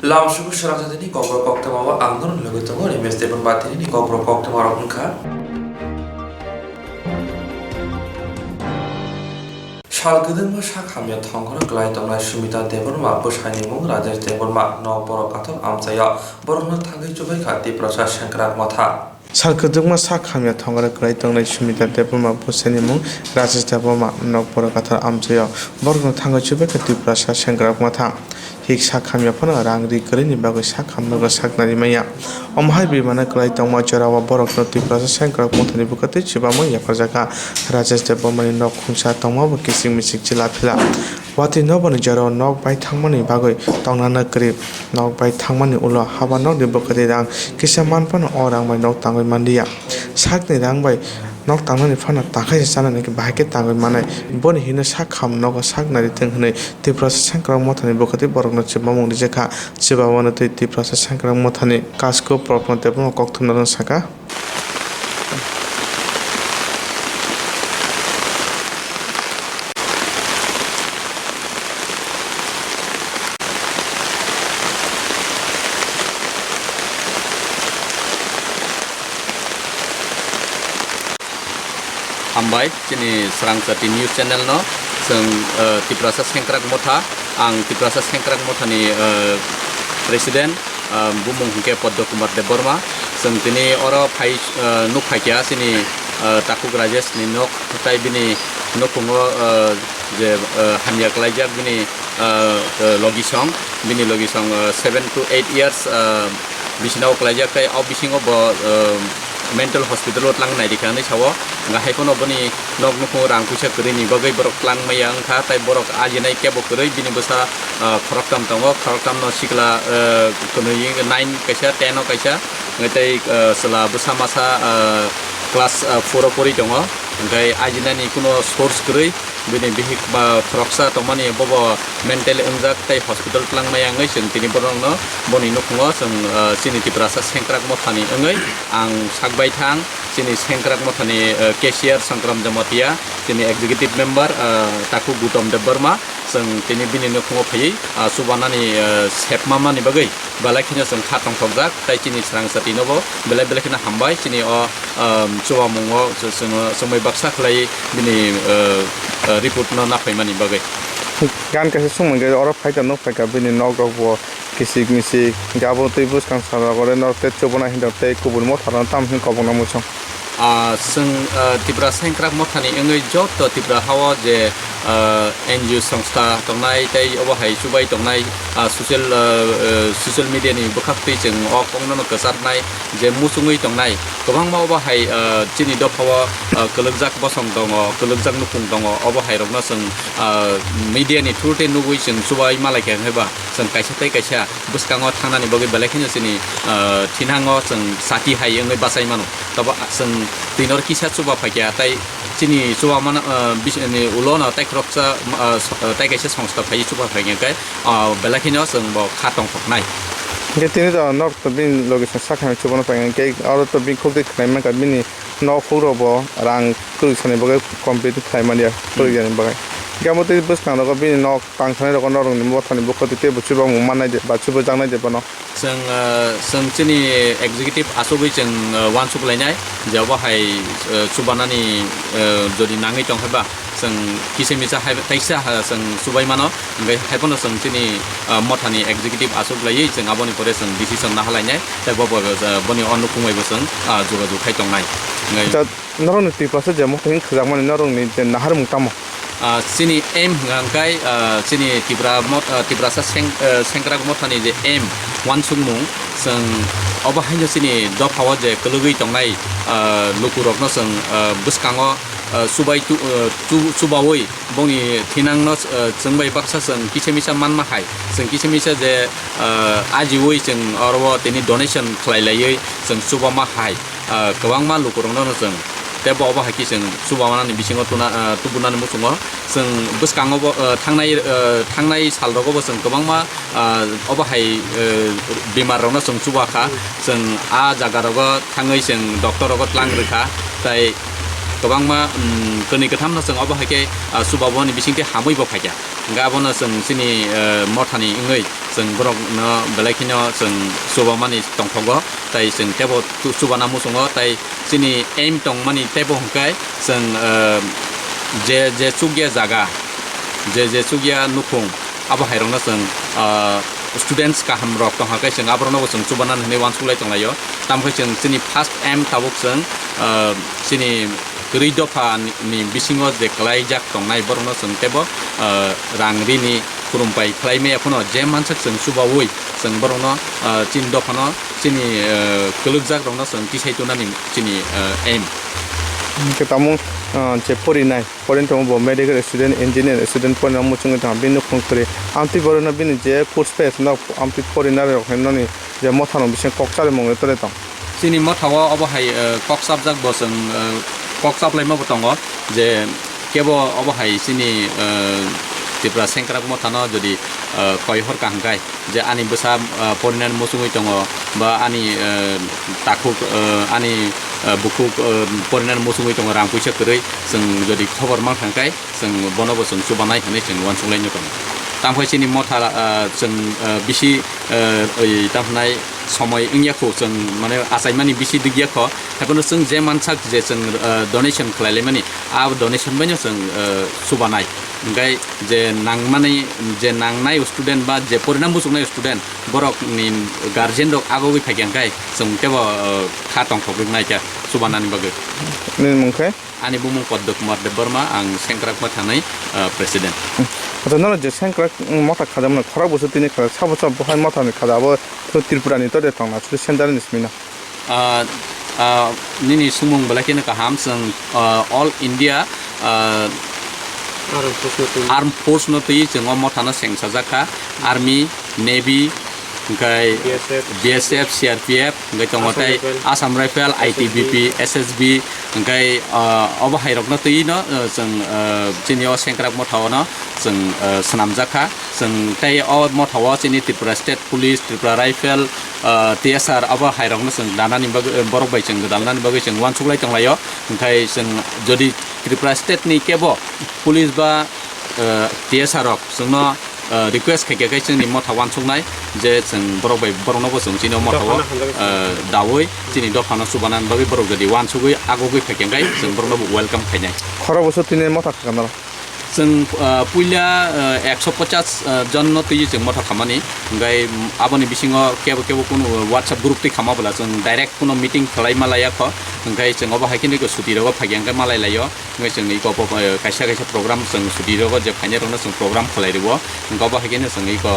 Langsung Swrangchati ni Kokborok Koktwma wa angnon logo tongo ni mesti pembati ni Kokborok Koktwma rokha. Salgedeng ma sakhamya thongkhona klai tongnai Sumita Deborma bwsaini mung Rajesh Deborma nok borok kathok amchaya borokno thangui chubai khati prasad sengkrak matha. Salgedeng sakhamya thongkhona klai tongnai Sumita Deborma bwsaini mung Rajesh Deborma nok borok kathok amchaya borokno thangui chubai khati prasad sengkrak matha. Hik sakhamya phano rangri krini bagoi sakhamnago saknari maya omhai bimana klai tongma chorawa borokno tiprasa sengkrak mothani bukati chibamo yafarjaka Rajesh Debormani nok khungsa tongma bo kising misik chila phila wati nobani jaro nok bai thangmani bagoi tongnana kri nok bai thangmani ulo haba nok ni bukati rang kisa manpano orang bai nok tangoi mandiya sakni rang bai nok tangnani phana takai sanani bahake tangoi manai boni hino sakham nok saknari tenghnai tiprasa sengkrak mothani bukati borokno chibamo rijekha chibamo tei tiprasa sengkrak mothani kasko propon tebno Koktwma saka Hambai sini Swrangchati news channel no seng tiprasa sengkrak motha ang tiprasa sengkrak motha ni presiden bumung hingke Koktwma Deborma seng tini oro phai nuk phaikia sini takuk Rajesh ni nok tai bini nokungo je hamya klaijak bini logisong 7 to 8 years bisinao klaijak tai au bisingo bo mental hospital lot lang nai dikha ni sawo nga haikono boni nok nuko rang puisa kri ni bagai borok lang mayang kha tai borok ajinai kebo kri bini bosa khoroktam tongo khoroktam no sikla kono ying 9 kaisa 10 no kaisa ngai sela bosa masa class 4 pori tongo ngai ajinani kuno source kri bini bihik ba khoroksa tomani bobo mental engjak tai hospital lang mayang ngai sing tini borong no boni nuko sing sini tiprasa sengkrak mothani ngai ang sakbai thang sini sengkrak mothani cashier Sangkram Jamatia sini executive member taku Gutom Deborma sing tini bini nuko phai subanani sepmama ni bagai balakhina sing khatong thokjak tai sini Swrangchati nobo belai khina hambai sini o chuwamungo semai baksa khlai bini report no na phaimani bagai gan kaise sumangge oro phaita nok phaika bini nok rokbo kisik misik gabo tei buskang sara gore nok te chobona hinda tei kubun mo tharan tam hin kobona mucho sing tibra sengkrak mothani engai joto tibra hawa je NGO সংস্থা tongnai tei obahai subai tongnai social media ni bukhakti jeng ok ongno kasarnai je musungui tongnai gobang ma obahai chini do phawa kologjak bosong dongo kologjak nukung dongo obahai rokna sing media ni thurte nugui jeng subai malai keng heba sing kaisa tei kaisa buskango thangnani bogi balakhina sini thinango sing sati hai engai basai manu taba sing tinor kisa suba phakya tai chini suba mana bisni ulona tai kroksa tai kaisa সংস্থা phai suba phakya kai balakhina sing bo khatong thoknai getini da nok to bin location sakha chobona pangen ke aro to bin khobde khlaima ka bini no phorobo rang kurisane boge complete khlaimania kurigani bagai gamote buskang ro bini nok tangthane ro norong ni mothani bukoti te buchiba mu manai de bachuba jangnai de bano sing chini executive asogui jeng wan suklainai jawa hai subanani jodi nangai tong haba sing kisemisa hai taisa sing subai mano ngai haipono sing chini mothani executive asuklai jeng aboni pore sing decision na halainai ta bobo boni onu kumai bosang juga ju khai tongnai ngai norong ti pasa jamo hin khajamani norong ni nahar mutamo sini M ngangkai sini tibrasa sengkrak mothani je M wan sungmung sing obahainya sini do phawa je kelugui tongnai lukurokno sing buskango subai subawoi boni thinangno jengbai baksa sing kisemisa manma hai sing kisemisa je ajiwoi sing orwo tini donation khlailai sing subama hai kwangma lukurokno sing tebo oba haki sing subamana ni bisingo tubunan musungo sing buskango thangnai salrogo sing kwangma oba hai bimar rona sing subaka sing a jagarogo thangai sing doctor rogo tlangrikha tai kwangma koni katham na sing oba hake subaboni bisingte hamoi bo phaiya गाबोनो जों जोंनि मथानि इंयै जों बरक न बेलायखिनो जों सुबामानि दंथगो ताई जों तेबो सुबाना मुसुङो ताई जोंनि M दं मानि तेबो हंखाय जों जे सुगिया जागा जे सुगिया नुखुं आबो हायरंना जों स्टूडेंट्स का हम रॉक तो हाके जों आबरनो जों सुबाना हने वान सुलाय दंलायो तामखै जों जोंनि फार्स्ट एम ताबुक जों जोंनि गैदफा नि बिसिङो जे क्लाय जाक दंनाय बरनो जों तेबो रांरिनि खुरुमबाय क्लायमे एखनो जे मानसक जों सुबावै जों बरनो चिन दफानो जोंनि कलुक जाक दंना जों तिसाइतुनानि जोंनि एम के तामु जे फरिनाय फरिनथ बो मेडिकल स्टूडेंट इंजीनियर स्टूडेंट फरिना मुचुंग था बिन खुंखरे आमति बरना बिन जे कोर्स पेस ना आमति फरिनार रखननि जे मथानो बिसे कक्साले मंगे तरे तं जोंनि मथाव अबहाय कक्साब जाक बसं कक्साबलाय मा बतंग जे केबो अबहाय जोंनि तिब्रा सेंक्राक मथानो जदि कयहर कांगाय जे आनि बसा फरिनार मुसुङै दङ बा आनि ताखु आनि बुखु फरिनार मुसुङै दङ रां पैसा करै जों जदि खबर मा खांगाय जों बनबो जों सुबानाय हने जों वानसुलायनो दङ तामफाय जोंनि मथा जों बिसि तामनाय समय इंयाखौ जों माने आसायमानि बिसि दिगियाख थाखौनो जों जे मानसाक जे जों डोनेशन खालायले माने आ डोनेशन बायनो जों सुबानाय ओमफ्राय जे नांमानै जे नांनाय स्टूडेंट बा जे परिणाम बुसुंनाय स्टूडेंट बरकनि गार्जियन दक आगोवै फायगांखाय जों तेबो खातं थगनाय क्या सुबानानि बागै मुंखै आनि बुमुं कोक्तमा देबरमा आं सेंक्राकमा थानाय प्रेसिडेंट अतनो जे सेंक्राक मथा खादामना खरा बसु तिनि खरा साबो सब बहाय मथानि खादाबो त्रिपुरानि तरे तंना सु सेन्टार निस्मिना निनि सुमुं बलाकिन का हाम जों ऑल इंडिया आर्म फोर्स न तै जों मथाना सेंसा जाखा आर्मी नेवी ओमफ्राय BSF CRPF ओमफ्राय दङथाय आसाम राइफल ITBP SSB ओमफ्राय अबहायरकनो तैनो जों जोंनियाव सेंक्राक मथावनो जों सनामजाखा जों ताय मथाव जोंनि Tripura state police Tripura rifle TSR अबहायरकनो जों दानानि बरक बाय जों दानानि बागै जों वानसुलाय दंलायो ओमफ्राय जों जदि त्रिपुरा स्टेटनि केबो पुलिस बा TSR जोंनो रिक्वेस्ट खायखाय जोंनि मथा वानसुंनाय जे जों बरक बाय बरकनोबो जों जोंनि मथाव दावै जोंनि दफानो सुबानानि बागै बरक जदि वानसुगै आगोवै फायखाय जों बरकनोबो वेलकाम खायनाय खरा बसु तिनि मथा खाना जों पुइला 150 जन न तै जों मथा खामानि ओमफ्राय आबोनि बिसिङाव केबो कुनु WhatsApp ग्रुप तै खामाबला जों डाइरेक्ट कुनु मिटिं खालाय मालायाख ओमफ्राय जों अबहायखिनिखौ सुतिरग फायगांखाय मालाय लायो ओमफ्राय जों इको खायसे प्रग्राम जों सुतिरग जे फाइनेरनो जों प्रग्राम खालायरिबो अबहायखिनि जों इको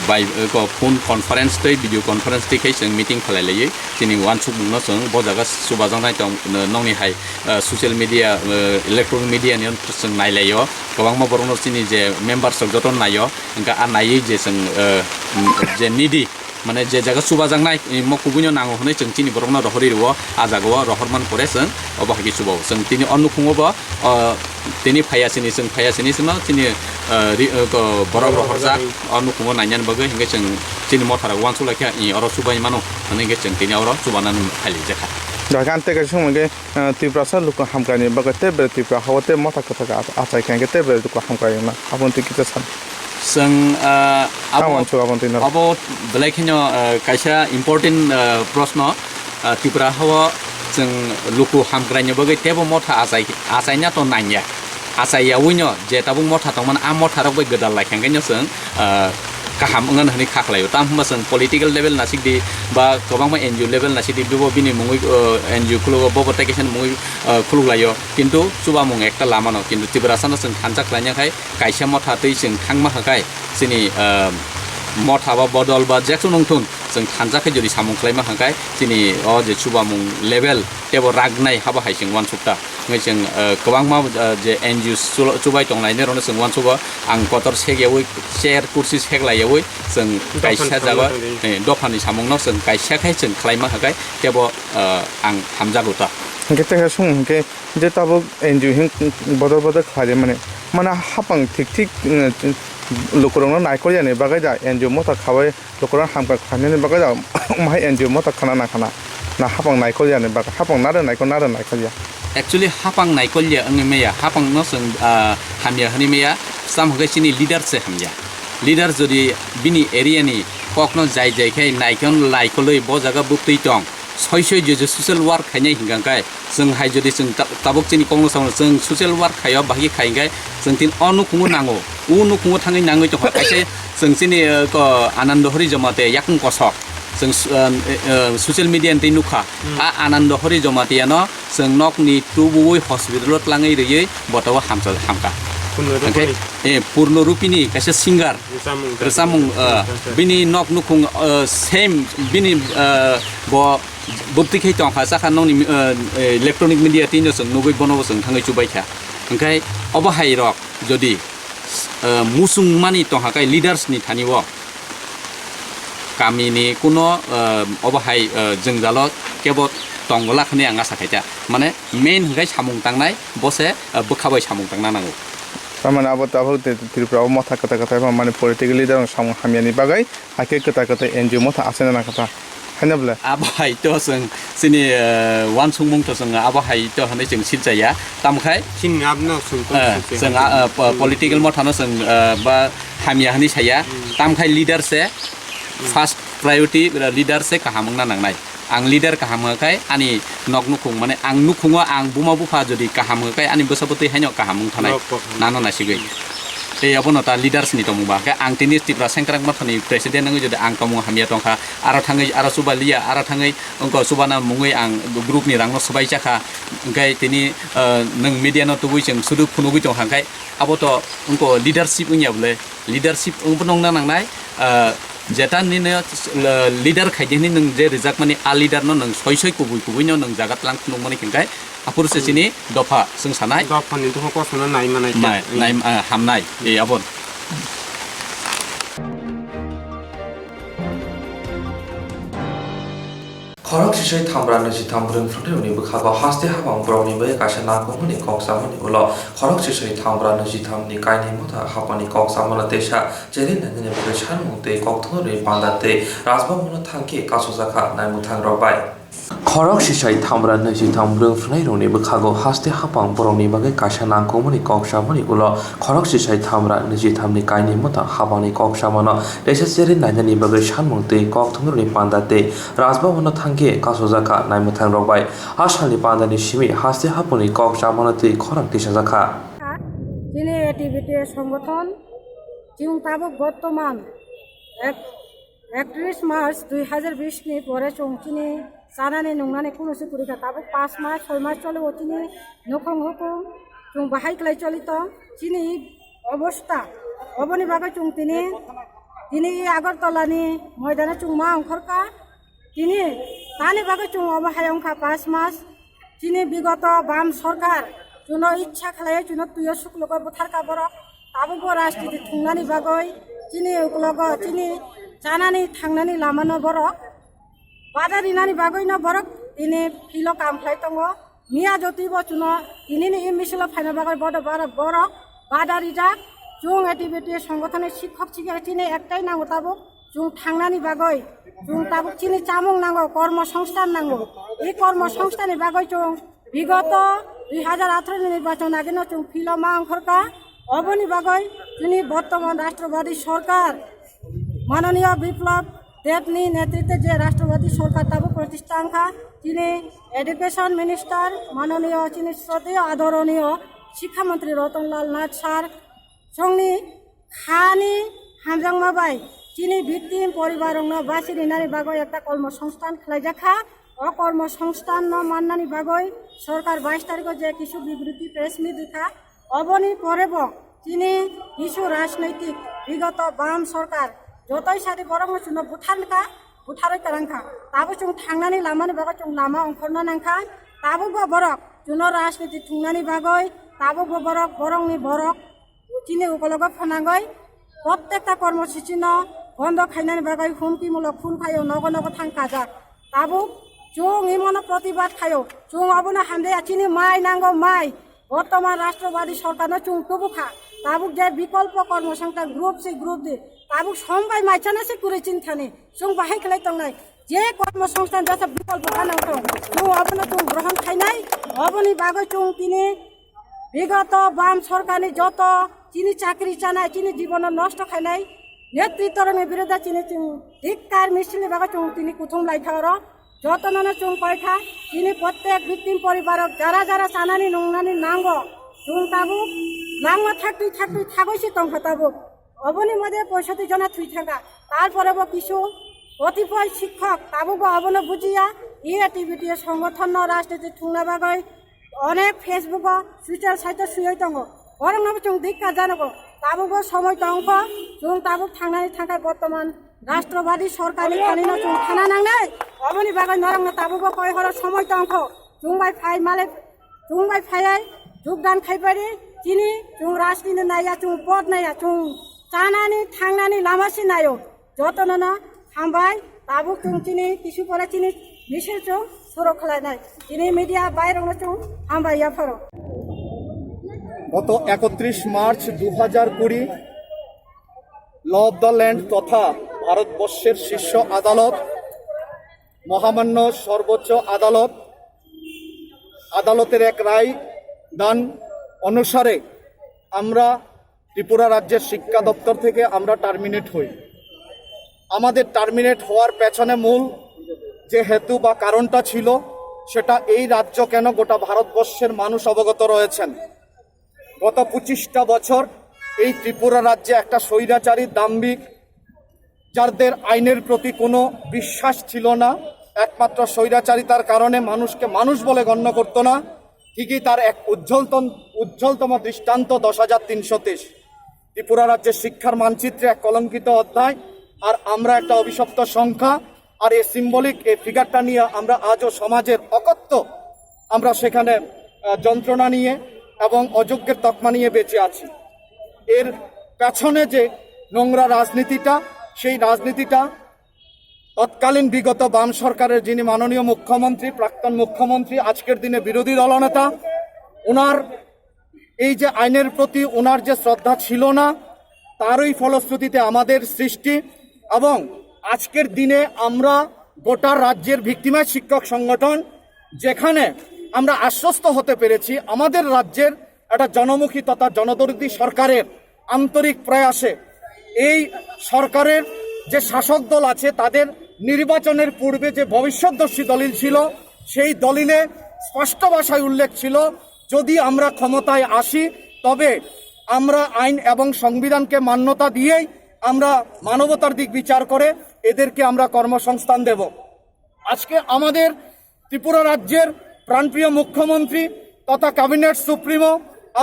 बाय फोन कन्फारेंस तै भिडिअ कन्फारेंस तै जों मिटिं खालायलायो जोंनि वानसुबुंनो जों बजागा सुबाजांनाय दं नंनि हाय ससियेल मिडिया इलेक्ट्रनिक मिडिया नि जों नायलायो गोबां बरनो जोंनि जे मेम्बार्स जतन नायो ओंका आ नायै जे जों जे निदि माने जे जागा सुबाजांनाय मकुबुनो नांगौ हनै जों तिनि बरनो रहरिरव आ जागाव रहरमान करे जों अबहायखि सुबाव जों तिनि अनुखुङबो तिनि फायासिनि जों फायासिनि जों तिनि बरक रहरजा अनुखुङो नायनान बगै हिंगे जों तिनि मथारा वानसुलाखिया इ अर सुबाय मानो हनै गे जों तिनि अर सुबानान फालि जाखा दागानते के संगे त्रिपुरा सा लुक हमकानि बगते बे त्रिपुरा हवते मथा कथा आचाय खांगे ते बे लुक हमकाय ना आपन तिकिता सान जों अब बेलायखिनो कायसा इम्पर्टेन्ट प्रश्न त्रिपुरा हव जों लुकु हामग्रायनो बगै तेबो मथा आचायना तो नाया आचायावैनो जे ताबु मथा तंमान आ मथा रबै गोदाल लायखांगायनो जों गाहाम ओंगान हनै खाख्लायो ताम होमबा जों पलिटिकल लेभेल नासिकदि बा गोबां NGO लेभेल नासिकदि बिबो बिनि मुङै NGO खुलुगो बबटेकेशन मुङै खुलुगलायो किन्तु सुबा मुं एकटा लामानो किन्तु त्रिपुरासानो जों खानजा खालायनायखाय कायसा मथा तै जों थांमा हाखाय जोंनि मथा बा बदल बा जेक्सु नंथुन जों खानजाखाय जुदि सामुं खालायमा हाखाय जोंनि जे सुबा मुं लेभेल तेबो रागनाय हाबा हाय जों वानसुक्ता जों गोबां मा जे NGO सुबाय दंनायनि रनो जों वानसुबा आं कतर सेगेवै चेयर कुर्सि सेगलायवै जों कायसा जागा दफानि सामुंनो जों कायसाखाय जों खालायमा हाखाय तेबो आं हामजागौता गेते सं के जे ताबो NGO हिं बदल खाले माने हापां ठीक लोकरनो नायखल जाने बागै दा NGO मथा खाबाय लोकरनो हामका खाने बागै दा माय NGO मथा खाना ना हापां नायखल जाने बागै हापां नारे नायखल या एक्चुअली हापां नायखल या अंनि मेया हापां न जों हामिया हनि मेया samhgai chini leader se hamya leader jodi bini area ni kokno jai jai khai naikon laikoloi bo jaga buptui tong soisoi je social work khainai hingangkai जों हाय जदि जों ताबुक चिनि कংগ্रेस साव जों सोशल वर्क खायाव बाहि खायगाय जों तिन अनुखुंगु नांगौ उनुखुंगु थाङै नाङै तो खायसे जों चिनि को आनंद हरि जमाते याकुं कसक जों सोशल मीडिया नि नुखा आ आनंद हरि जमाते यानो जों नकनि टुबुय हॉस्पिटल लाङै रयै बटाव हामका पूर्ण रूपिनी कैसे सिंगर रसामुं बिनि नक नुखुं सेम बिनि बो बुक्ति खै तंग हा साखा नंनि इलेक्ट्रनिक मीडिया तिनो जों नुगै बनबो जों थाङै चुबायखा ओंखाय अबहाय रक जदि मुसुं मानि तंहाकाय लिडार्स नि थानिव गामिनि कुनो अबहाय जों जाल केबो तंगला खने आंगा साखायता माने मेन हगाय सामुं तांनाय बसे बोखाबाय सामुं तांना नांगौ तामाने आबो ताबो त्रिपुरा मथा कथा कथा माने पॉलिटिकल लीडर सामुं हामियानि बागै हाके कथा कथा एनजिओ मथा आसेना ना कथा हैनब्ला आबहाय तो जों सिनि वान सुंमुं तो जों आबहाय तो हनै जों सिलजाया तामखाय सिन आबनो जों पॉलिटिकल मथानो जों बा हामिया हनै साया तामखाय लीडर से फर्स्ट प्रायोरिटी लीडर से काहामंना नांनाय आं लीडर काहामखाय आनि नक नुखुं माने आं नुखुङो आं बुमा बुफा जदि काहामखाय आनि बसबतै हायनो काहामं थानाय नानो नासिगै ए अबनता लीडर्स नि तमुबा का आं तिनि तिप्रा सेंक्रांक मथनि प्रेसिडेंट नङै जदि आं तमु हामिया तंखा आरो थाङै आरो सुबालिया आरो थाङै अंको सुबाना मुङै आं ग्रुप नि रांनो सबाय जाखा ओंखाय तिनि नों मीडिया न तुबै जों सुदु फुनुगै तंखाय आबोत अंको लीडरशिप उन्याबले लीडरशिप उंबो नंना नांनाय जेता निनो लीडर खायदिनि नों जे रिजाक माने आ लीडर न नों सय कुबुइनो नों जागात लां खुनुमनि खिंखाय आपुरसे सिनि दफा जों सानाय दफानि दफा कसना नाय मानाय नाय हामनाय ए आबन खरक सिसै थामब्रा नैजि थामब्रं फ्रन्टेवनि बोखागाव हास्ते हाबां ब्रावनिबो गासे नाखौमोनि कक्सामोनि उलाव खरक सिसै थामब्रा नैजि थामनि कायनि मथा हापानि कक्सामोना तेसा जेरै नंगनि बे सानमुते कक्थोरि बान्दाते राजबामोना थांखि कासुजाखा नायमुथां रबाय खरक सिसै थामब्रा नैजि थामब्रं फ्रन्टेवनि बोखागाव हास्ते हाबां ब्रावनि बागै गासे नाखौमोनि कक्सामोनि उलाव खरक सिसै थामब्रा नैजि थामनि कायनि मथा हाबानि कक्सामोना तेसा जेरै नंगनि बे सानमुते कक्थोरि बान्दाते राजबामोना थांखि कासुजाखा नायमुथां रबाय आसालनि बान्दानि सिमि हास्ते हाबानि कक्सामोनाते खरक दिसाजाखा যিনি এটিভিটি সংগঠন जिउ ताबो बर्तमान 31 मार्च 2020 नि परे चंचिनि जानानै नंनानै कुनोसि पुरिखा ताबो 5 मास 6 मास चले ओतिनि नखं हुकुम जों बाहाय क्लाय चलित चिनि अवस्था अबनि बागै जों तिनि आगरतलानि मैदाने जों मा अंखरका तिनि तानि बागै जों अबहाय अंखा 5 मास चिनि विगत बाम सरकार जुनो इच्छा खालाय जुनो तुय सुक्लग बुथारका बरक ताबो राजनीति थुंनानि बागै चिनि उक्लग चिनि जानानै थांनानै लामानो बरक बादारिनानि बागै न बरक तिनि फिलो काम खालाय दङ मिया जतिबो जुनो तिनिनि मिसल फाइना बागै बरक बादारि जा जों एटिभिटी संगठननि शिक्षक शिक्षार्थीनि एकटाइ नांगौ ताबो जों थांनानि बागै जों ताबो चिनि चामुं नांगौ कर्मसंस्थान नांगौ এই কর্মসংস্থানের বাগৈ जों विगत 2018 निर्वाचन आगे न जों फिल्मा अंखरका अबनि बागै जोंनि बर्तमान राष्ट्रवादी सरकार माननीय विप्लव देवनि नेतृत्वे जे राष्ट्रवादी सरकार ताबो प्रतिष्ठानखा जिनि एडुकेशन मिनिस्टार माननीय चिनि श्रद्धेय आदरणीय शिक्षा मंत्री रतनलाल नाथ सार जोंनि खानि हामजांमाबाय चिनि भिक्टिम परिवारनो बासिरिनानि बागै एकटा कर्मसंस्थान खालायजाखा कर्मसंस्थान माननानि बागै सरकार 22 तारिख जे किछु विबृति प्रेस मिट दिखा अबनि परेब चिनि किछु राजनैतिक विगत बाम सरकार जतै सारि बरं जुनो बुथारै कारांखा ताबो जों थांनानै लामानि बागै जों लामा अंखरनो नांखा ताबो बरक जुनो राजनीति थुंनानि बागै ताबो बरक बरंनि बरक चिनि उकलग फनांगै प्रत्येकटा कर्मसूचि न बन्द खायनानि बागै हुमकिमूलक फुन खायो नग नग थांखा जा ताबो जों इमन प्रतिबाद खायो जों अबनो हान्दे चिनि माइ नांगौ माइ बर्तमान राष्ट्रवादी सरकार जों तुबुखा ताबुक जे विकल्प कर्मसंस्था ग्रुप से ग्रुप दे ताबुक समबाय माइचाना से कुरै चिन्थाने जों बाहाय खलाय तंनाय जे कर्मसंस्थान जस विकल्प खानाव जों अबनो जों ग्रहण खायनाय अबनि बागै जों तिनि विगत बाम सरकारनि जत চিনি চাকরি চানাই চিনি জীবন নষ্ট খাই নাই নেতৃত্বরণের বিরুদ্ধে চিনি ধিক্কার মিছিল বাবা চুং তিনি কুথুম লাইথার যতন চুং পয়সা তিনি প্রত্যেক ভিক্টিম পরিবার যারা যারা চানানি নংনানি নাঙ্গ চুং তাবু নাঙ্গ থাকতুই থাকইছি তংখ তাবু অবনি মধ্যে 65 জনা থুই থাকা তারপরে কিছু কতিপয় শিক্ষক তাবু অবন বুঝিয়া টিভিটি সংগঠন রাজনীতি ঠুংনা বাগৈ অনেক ফেসবুক সুইটার সাইটে শুয়ে দङ বরং চুং ধিক্কা জানাবো তাবুবো সময় দংখ চুং তাবুক থাंनानै थाखाय বর্তমান রাষ্ট্রবাদী সরকারি খানিनो চুং থানা नांनाय অবনি বাগৈ নরং তাবুবো কয় হর সময় দংখ চুংবাই ফাই মালে চুংবাই ফাই যোগদাन खाइबारि चिनी चुं राजनीति नाया चुं पद नाया चुं चानानै थांनानै लामासि नायो जतन हामबाय ताबुक चुं चिनी किसु परे चिनी मिसल चुं सुरु खालायनाय चिनी मिडिया बायरं चुं हामबाय याफोर গত 31 March 2020 law of the land তথা ভারতবর্ষের শীর্ষ আদালত মহামান্য সর্বোচ্চ আদালতের এক রায় দান অনুসারে আমরা ত্রিপুরা রাজ্যের শিক্ষা দপ্তর থেকে আমরা টার্মিনেট হই। আমাদের টার্মিনেট হওয়ার পেছনে মূল যে হেতু বা কারণটা ছিল সেটা এই রাজ্য কেন গোটা ভারতবর্ষের মানুষ অবগত রয়েছেন। গত 25টা বছর এই ত্রিপুরা রাজ্যে একটা স্বৈরাচারী দাম্ভিক যাদের আইনের প্রতি কোনো বিশ্বাস ছিল না, একমাত্র স্বৈরাচারিতার কারণে মানুষকে মানুষ বলে গণ্য করত না, ঠিকই তার এক উজ্জ্বলতম দৃষ্টান্ত 10,323 ত্রিপুরা রাজ্যের শিক্ষার মানচিত্রে এক কলঙ্কিত অধ্যায়। আর আমরা একটা অভিশপ্ত সংখ্যা, আর এই সিম্বলিক এই ফিগারটা নিয়ে আমরা আজও সমাজের অকথ্য আমরা সেখানে যন্ত্রণা নিয়ে এবং অযোগ্যের তকমা নিয়ে বেঁচে আছি। এর পেছনে যে নোংরা রাজনীতিটা, সেই রাজনীতিটা তৎকালীন বিগত বাম সরকারের যিনি মাননীয় মুখ্যমন্ত্রী, প্রাক্তন মুখ্যমন্ত্রী, আজকের দিনে বিরোধী দলনেতা, ওনার এই যে আইনের প্রতি ওনার যে শ্রদ্ধা ছিল না, তারই ফলশ্রুতিতে আমাদের সৃষ্টি। এবং আজকের দিনে আমরা গোটা রাজ্যের ভিক্টিমাইজ শিক্ষক সংগঠন, যেখানে আমরা আশ্বস্ত হতে পেরেছি আমাদের রাজ্যের একটা জনমুখী তথা জনদরদী সরকারের আন্তরিক প্রয়াসে এই সরকারের যে শাসক দল আছে তাদের নির্বাচনের পূর্বে যে ভবিষ্যৎদর্শী দলিল ছিল, সেই দলিলে স্পষ্ট ভাষায় উল্লেখ ছিল যদি আমরা ক্ষমতায় আসি তবে আমরা আইন এবং সংবিধানকে মান্যতা দিয়েই আমরা মানবতার দিক বিচার করে এদেরকে আমরা কর্মসংস্থান দেব। আজকে আমাদের ত্রিপুরা রাজ্যের প্রাণপ্রিয় মুখ্যমন্ত্রী তথা ক্যাবিনেট সুপ্রিমো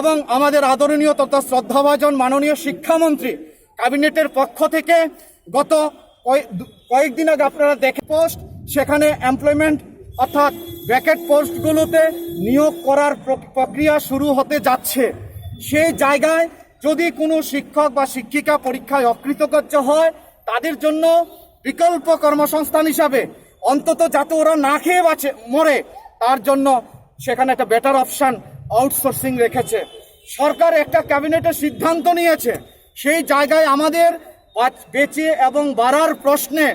এবং আমাদের আদরণীয় তথা শ্রদ্ধাভাজন মাননীয় শিক্ষামন্ত্রী ক্যাবিনেটের পক্ষ থেকে গত কয়েকদিন আগে আপনারা দেখে পোস্ট, সেখানে এমপ্লয়মেন্ট অর্থাৎ ব্র্যাকেট পোস্টগুলোতে নিয়োগ করার প্রক্রিয়া শুরু হতে যাচ্ছে। সেই জায়গায় যদি কোনো শিক্ষক বা শিক্ষিকা পরীক্ষায় অকৃতকার্য হয়, তাদের জন্য বিকল্প কর্মসংস্থান হিসাবে অন্তত যাতে ওরা না খেয়ে মরে, তার জন্য সেখানে একটা বেটার অপশান আউটসোর্সিং রেখেছে। সরকার একটা ক্যাবিনেটের সিদ্ধান্ত নিয়েছে, সেই জায়গায় আমাদের বেঁচে এবং বাড়ার প্রশ্নে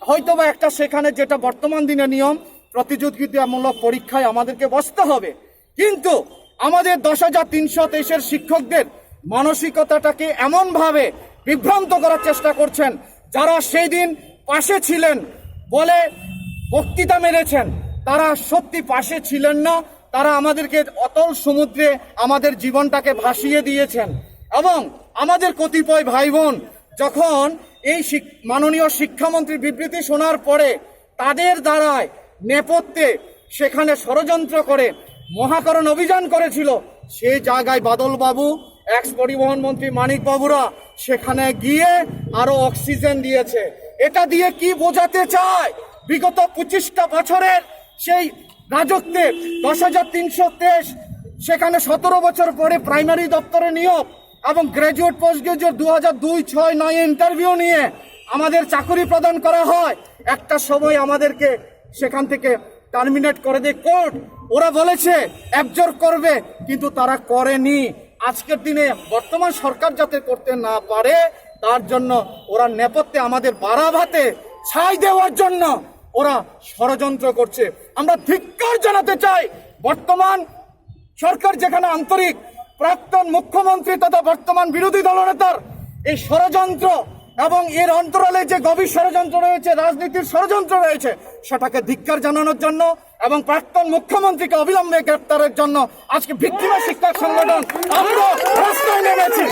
হয়তোবা একটা সেখানে যেটা বর্তমান দিনে নিয়ম প্রতিযোগিতামূলক পরীক্ষায় আমাদেরকে বসতে হবে, কিন্তু আমাদের 10,323 শিক্ষকদের মানসিকতাটাকে এমনভাবে বিভ্রান্ত করার চেষ্টা করছেন, যারা সেই দিন পাশে ছিলেন বলে বক্তৃতা মেরেছেন, তারা সত্যি পাশে ছিলেন না। তারা আমাদেরকে অতল সমুদ্রে আমাদের জীবনটাকে ভাসিয়ে দিয়েছেন। এবং আমাদের কতিপয় ভাই বোন যখন এই মাননীয় শিক্ষামন্ত্রীর বিবৃতি শোনার পরে তাদের দ্বারায় নেপথ্যে সেখানে ষড়যন্ত্র করে মহাকরণ অভিযান করেছিল, সেই জায়গায় বাদলবাবু, এক্স পরিবহন মন্ত্রী মানিক বাবুরা সেখানে গিয়ে আরো অক্সিজেন দিয়েছে। এটা দিয়ে কি বোঝাতে চায়? বিগত 25টা বছরের সেই রাজত্বের 10,323 সেখানে 17 বছর পরে প্রাইমারি দপ্তরে নিয়োগ এবং গ্র্যাজুয়েট পোস্ট গ্রাজুয়েট 2002, 6, 9 ইন্টারভিউ নিয়ে আমাদের চাকরি প্রদান করা হয়। একটা সময় আমাদেরকে সেখান থেকে টার্মিনেট করে দেয় কোর্ট। ওরা বলেছে অ্যাবজর্ব করবে, কিন্তু তারা করেনি। আজকের দিনে বর্তমান সরকার যাতে করতে না পারে তার জন্য ওরা নেপথ্যে আমাদের বাড়া ভাতে ছাই দেওয়ার জন্য ওরা ষড়যন্ত্র করছে। আমরা ধিক্কার জানাতে চাই, বর্তমান সরকার যেখানে আন্তরিক প্রাক্তন মুখ্যমন্ত্রী তথা বর্তমান বিরোধী দলনেতার এই ষড়যন্ত্র এবং এর অন্তরালে যে গভীর ষড়যন্ত্র রয়েছে, রাজনীতির ষড়যন্ত্র রয়েছে, সেটাকে ধিক্কার জানানোর জন্য এবং প্রাক্তন মুখ্যমন্ত্রীকে অবিলম্বে গ্রেপ্তারের জন্য আজকে ভিক্টিমা শিক্ষক সংগঠন আমরা রাস্তায় নেমেছি।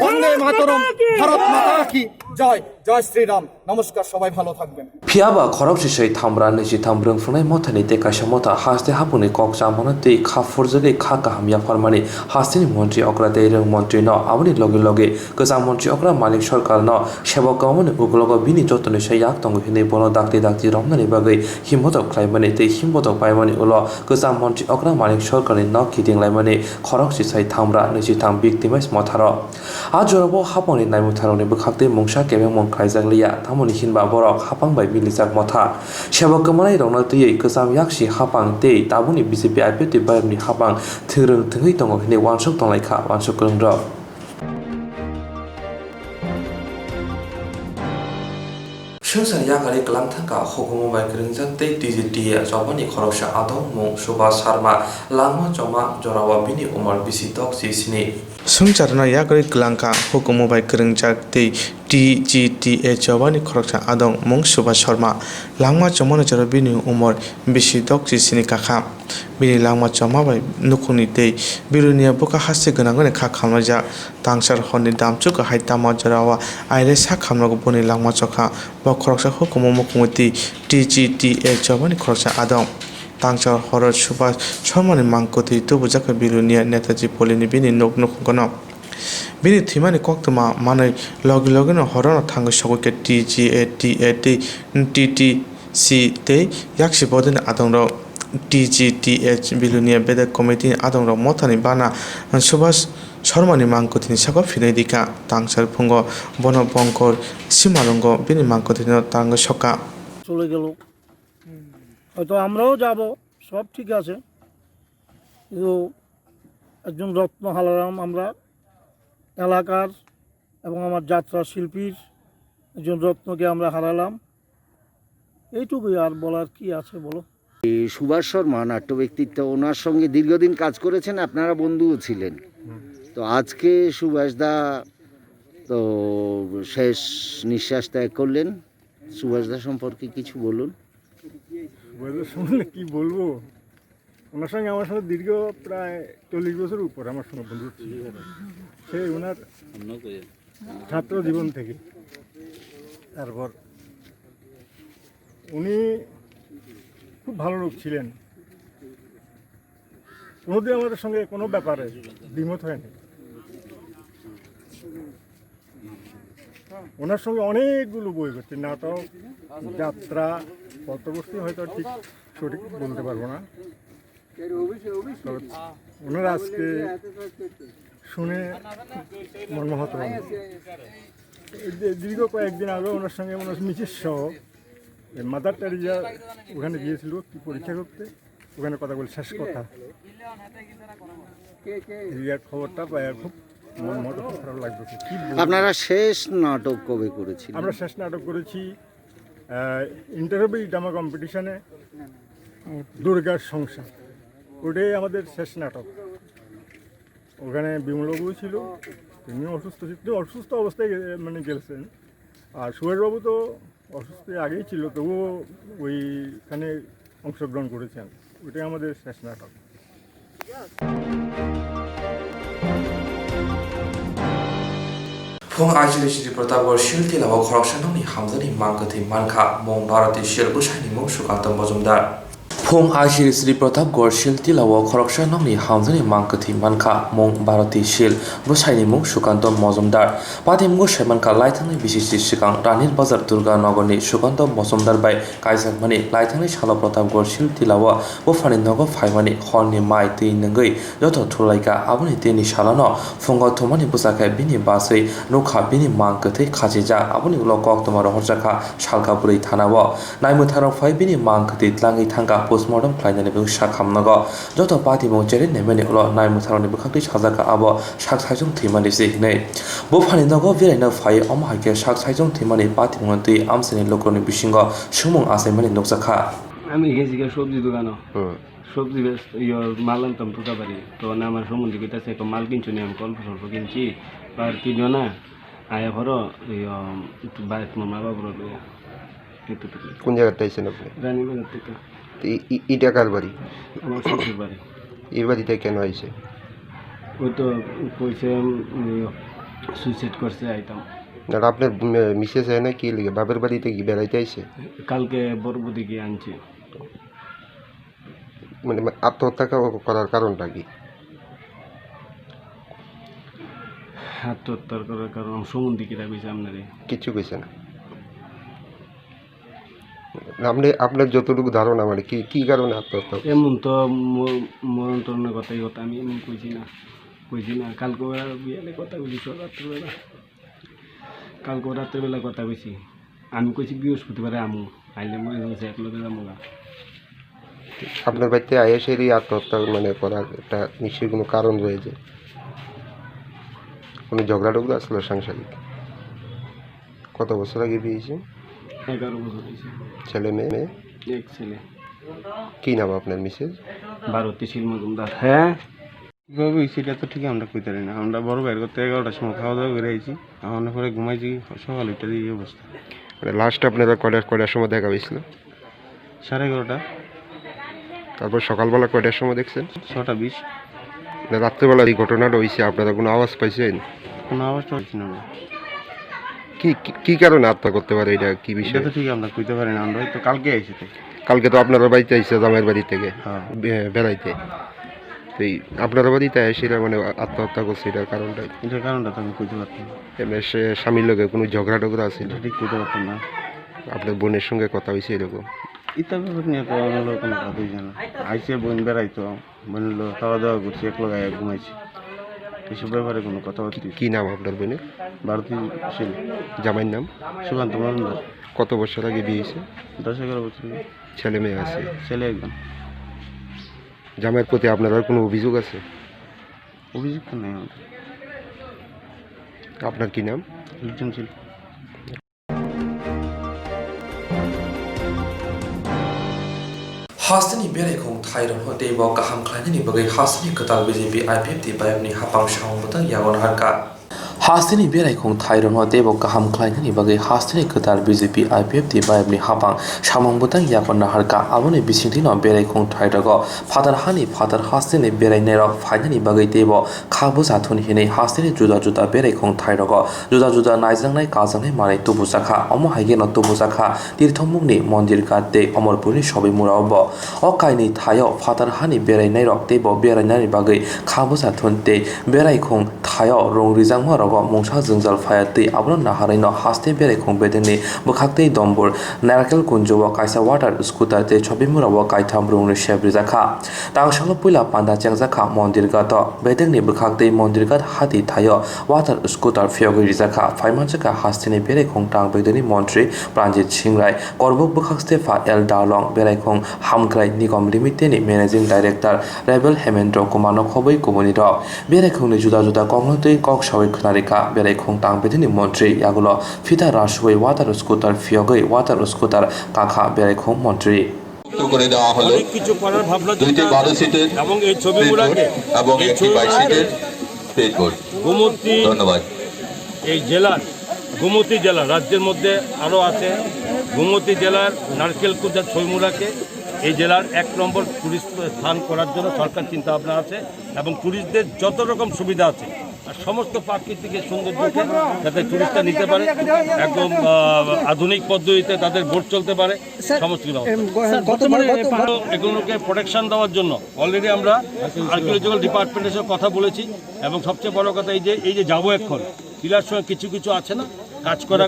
বন্দে মাতরম, ভারত মাতা কি জয়, জয় শ্রীরাম। নমস্কার, সবাই ভালো থাকবেন। Phiaba khorok sisai thambra niji thambrung phunai mothani te kaisa motha haste hapuni Koktwma te kha forjage kha kahamya farmani hastini montri okra te rong montri no amoni loge loge kaza montri okra malik sarkar no sebok kamoni uglogo bini jotoni sayak tong hine bono dakti romnani bagai himbotok khlaimani te himbotok paimani ulo kaza montri okra malik sarkari no kiting laimani khorok sisai thambra niji tham victimized motharo ajorobo haponi naimutharoni bukhakte mungsa kebeng mon khlaijak liya thamoni hinba borok hapang bai milijak motha sebok kamanai rongna tei kasam yakshi hapang tei tabuni BJP IPT bayamni hapang thirung thungui tongo hine wansuk tonglaikha wansuk krungrok Shungsan yakari kelamthangka hukumu bai kringjak tei DGTA jobani khoroksa adong mung Subhash Sharma lama joma jorawa bini umar bisitok sisini Swrangchati yakari klangka hukumu bai kringjak tei DGTA jobani khoroksa adong mung Subhash Sharma langma chomona jora bini umar bisitok sisini kakha bini langma choma bai nukuni tei birunia buka hasti gonangone kha khamnaja tangsar honni damchuk hai tama jorawa aire sa khamnago buni langma chokha ba khoroksa hukumu mukhmati DGTA jobani khoroksa adong tangsar horor Subhash Sharma ni mangkoti tubujaka birunia netaji polini bini nok kono bini thimani Koktwma manai logi no horona thang sogoke DGTA TTC te yakshi bodin adong ro DGTA bilunia beda committee adong ro mothani bana Subhash Sharma ni mangkotini sako finai dika tangsar phungo bono bongkor simalongo bini mangkotini tang soka চলে গেল, হয়তো আমরাও যাব, সব ঠিক আছে, কিন্তু একজন রত্ন হারালাম আমরা এলাকার এবং আমার যাত্রা শিল্পীর একজন রত্নকে আমরা হারালাম। এইটুকুই, আর বলার কি আছে বলো। সুভাষ শর্মা নাট্য ব্যক্তিত্ব, ওনার সঙ্গে দীর্ঘদিন কাজ করেছেন, আপনারা বন্ধুও ছিলেন। তো আজকে সুভাষদা তো শেষ নিঃশ্বাস ত্যাগ করলেন, সুভাষদা সম্পর্কে কিছু বলুন। শুনলে কি বলবো, ওনার সঙ্গে আমার সঙ্গে দীর্ঘ প্রায় 40 বছর উপর আমার সঙ্গে বন্ধু ছিল। সে ওনার ছাত্র জীবন থেকে, তারপর উনি খুব ভালো লোক ছিলেন, কোনোদিন আমাদের সঙ্গে কোনো ব্যাপারে দ্বিমত হয়নি। ওনার সঙ্গে অনেকগুলো বই করছে, নাটক, যাত্রা, পত্রবস্তু, হয়তো ঠিক সঠিক বলতে পারবো না। ওনারা আজকে শুনে মর্মাহত হন। দীর্ঘ কয়েকদিন আগে ওনার সঙ্গে ওনার মিসেস সহ মাদার টেরিজা ওখানে গিয়েছিল কি পরীক্ষা করতে, ওখানে কথা বলে শেষ কথা, এই খবরটা পায় খুব মর্মাহত, খুব খারাপ লাগবে। আপনারা শেষ নাটক কবে করেছিলেন? আমরা শেষ নাটক করেছি ইন্টারভিউ ড্রামা কম্পিটিশনে দুর্গার সংসার, ওটাই আমাদের শেষ নাটক। ওখানে বিমলবাবু ছিল, তিনি অসুস্থ অবস্থায় মানে গেছেন, আর সুভাষবাবু তো অসুস্থ আগেই ছিল, তবুও ওইখানে অংশগ্রহণ করেছেন, ওইটাই আমাদের শেষ নাটক। Phung Ajili Shri Pratapgor Shilti Lawa Khoroksa Nongni Hamzani Mangkati Mankha Mong Bharati Shil Bushani Mong Shukantam Bojumdar Phung Ajili Shri Pratapgor Shilti Lawa Khoroksa Nongni Hamzani Mangkati Mankha Mong Bharati Shil Bushani Mong Shukantam Bojumdar Patim Go Shemanka Laithangni Bishishi Shikang Ranir Bazar Durga Nogoni Shukantam Bojumdar Bai Kaisang Mani Laithangni Shala Pratapgor Shilti Lawa Bufani Nogo Faimani Horni Mai Ti Nangui Yoto Thulaika Abuni Tini Shalano Phungo Thumani Busakai Bini Basui Nukha Bini Mangkati Khajija Abuni Ulo Koktwma Rohorjaka Shalkapuri Thanawo Naimutaro Fai Bini Mangkati Tlangi Thangka postmortem khlainani bu shakhamnago joto party mo jeri nemeni ulo naimutharoni bukhakti sajaka abo shakshaijung thimani si nei bo phani nago viraina phai amhaike shakshaijung thimani party mo tui amseni lokroni bisingo sumung asemani noksakha আমি গেছি সবজি দোকানও হুম সবজি মাল আনতাম টোকা বাড়ি তো না আমার সম্বন্ধে কইতাছে মাল কিনছো নি আমি অল্প স্বল্প কিনছি আর কিনো না আয়া ভরো একটু বাইরে তোমার মা বাবুর লইয়া এতটুকু। কোন জায়গাটা আইছেন আপনি? রানীবাজার থেকে। তো ইটা কার বাড়ি? আমার শ্বশুর বাড়ি। এই বাড়িতে কেন আইছে? ওই তো কইছে সুইসাইড করছে আইতাম। আর আপনার মিসেস হয় না কি লিগে বাপের বাড়িতে কি বেড়াইতে আইছে? কালকে বরবদি গিয়ে আনছে। মানে আত্মহত্যা করার কারণটা কি? আত্মহত্যার করার কারণ সম্বন্ধে কিরা কইছে আপনারে? কিচ্ছু কইছে না। আপনার যতটুকু ধারণা মানে কি কারণে আত্মহত্যা? এমন তো মরণতরণের কথাই কথা আমি এমন কইছি না কালকে বিয়ালে কথা বলি রাত্রেবেলা রাত্রেবেলা কথা কইছি আমি কইছি বৃহস্পতিবারে আমু আইলে মনে হচ্ছে এক লোকের আমুগা। আপনার বাড়িতে আয়েসেরই আত্মহত্যা মানে করার একটা নিশ্চয়ই কোনো কারণ রয়েছে, কোনো ঝগড়া টগড়া আসলো সাংসারিক? কত বছর আগে বিয়েছে? 11 বছর হয়েছে। ছেলে মেয়ে? এক ছেলে। কি নাম আপনার মিসেস? ভারতী শীল মজুমদার। হ্যাঁ কীভাবে সেটা তো ঠিক আমরা কইতে পারি না। আমরা বড় বাইর করতে 11টার সময় খাওয়া দাওয়া করে আইছি, আমার পরে ঘুমাইছি সকাল 8টার এই অবস্থা। মানে লাস্ট আপনারা কয়টার সময় দেখা হয়েছিল? 11:30। তারপর সকালবেলা কয়টার সময় দেখছেন? 6:20। রাত্রেবেলা এই ঘটনাটা হয়েছে, আপনারা কোনো আওয়াজ পাইছেন? কোনো আওয়াজটা হচ্ছে না। কি কারণে আত্মহত্যা করতে পারে, এটা কি বিষয়? এটা তো ঠিক আমরা কইতে পারি না। আমরা তো কালকে আইছি। কালকে তো আপনারা বাড়িতে আইসে জামাইয়ের বাড়ি থেকে বেড়াইতে, তো আপনারা বাড়িতে সেটা মানে আত্মহত্যা করছে, এটার কারণটা? এটার কারণটা তো আমি কইতে পারতাম না। এমনি সে স্বামীর লোকে কোনো ঝগড়া টগড়া আছে? এটা ঠিক কইতে পারতাম না। আপনার বোনের সঙ্গে কথা হয়েছে এরকম? ইত্যার ব্যাপার নিয়ে তো আমার কোনো কথা হয়েছে না। আইসে বোন বেড়াইতো, বোনের লোক খাওয়া দাওয়া করছি, এক লোক আয়া ঘুমাইছি, এসব ব্যাপারে কোনো কথাবার্তা। কি নাম আপনার বোনের? ভারতী শীল। জামাইয়ের নাম? সুকান্ত মজুমদার। কত বছর আগে বিয়ে হয়েছে? 10-11 বছর। ছেলে মেয়ে আছে? ছেলে একজন। জামাইয়ের প্রতি আপনার আর কোনো অভিযোগ আছে? অভিযোগ তো নেই। আপনার কি নাম? লিটন শীল। Hasni berekong Thairon hote bo kaham khlani bagai hasni katal BJP IPFT bayamni hapang shang butang yagon harka Hasni berekong Thairon hote bo kaham khlani bagai hasni katal BJP IPFT bayamni hapang shamang butang yagon harka abone bisingti no berekong Thairogo father hasni berai nero fainani bagai tebo khabu sathun hine hasni juda berekong Thairogo juda naijang nai kajang nai mare tubusakha omo haige no tubusakha tirthomukni mondir katte omorpurni sobai muraobo o kaini thayo father hani berai nai rok tebo berai nai bagai khabu sathun te berai khong thayo rong rijang ma rogo mungsa jungjal phayate abron naharai no haste berai khong bedeni bukhakte dombor narakel kunjobo kaisa water scooter te chobi murawo kaitham rong ni shebrijaka tangsalo puila panda chengjaka mondir gato bedengni bukhakte mondir gat hati thayo water scooter phyogi rijaka phaimanjaka hasteni berai khong tang bedeni montri Pranjit Singrai korbok bukhakste fa el dalong berai khong hamkrai Nikom Limited ni Managing Director Rebel Hemendro Kumano Khoboi Kubuni Dog berai khong ni juda konglotei kok sawai khunarika berai khong tang bedeni montri yagulo fita rashway water scooter phyogi water scooter kakha berai khong montri করে দেওয়া হলো দুইটি 12 সিটের এবং এই ছবিগুলোকে এবং একটি 22 সিটের স্পিডবোট। ধন্যবাদ। এই জেলার গোমতী জেলা রাজ্যের মধ্যে আরও আছে। গোমতী জেলার নারকেলকুঞ্জার ছবিমুড়াকে এই জেলার 1 নম্বর টুরিস্ট স্থান করার জন্য সরকার চিন্তা ভাবনা আছে এবং টুরিস্টদের যত রকম সুবিধা আছে আর সমস্ত প্রাকৃতিক সৌন্দর্যকে যাতে টুরিস্টরা নিতে পারে, একদম আধুনিক পদ্ধতিতে তাদের বোট চলতে পারে, সমস্ত এগুলোকে প্রোটেকশন দেওয়ার জন্য অলরেডি আমরা আর্কিওলজিক্যাল ডিপার্টমেন্টের সাথে কথা বলেছি এবং সবচেয়ে বড় কথা এই যে যাবো এখন টিলার সময় কিছু আছে না কাজ করা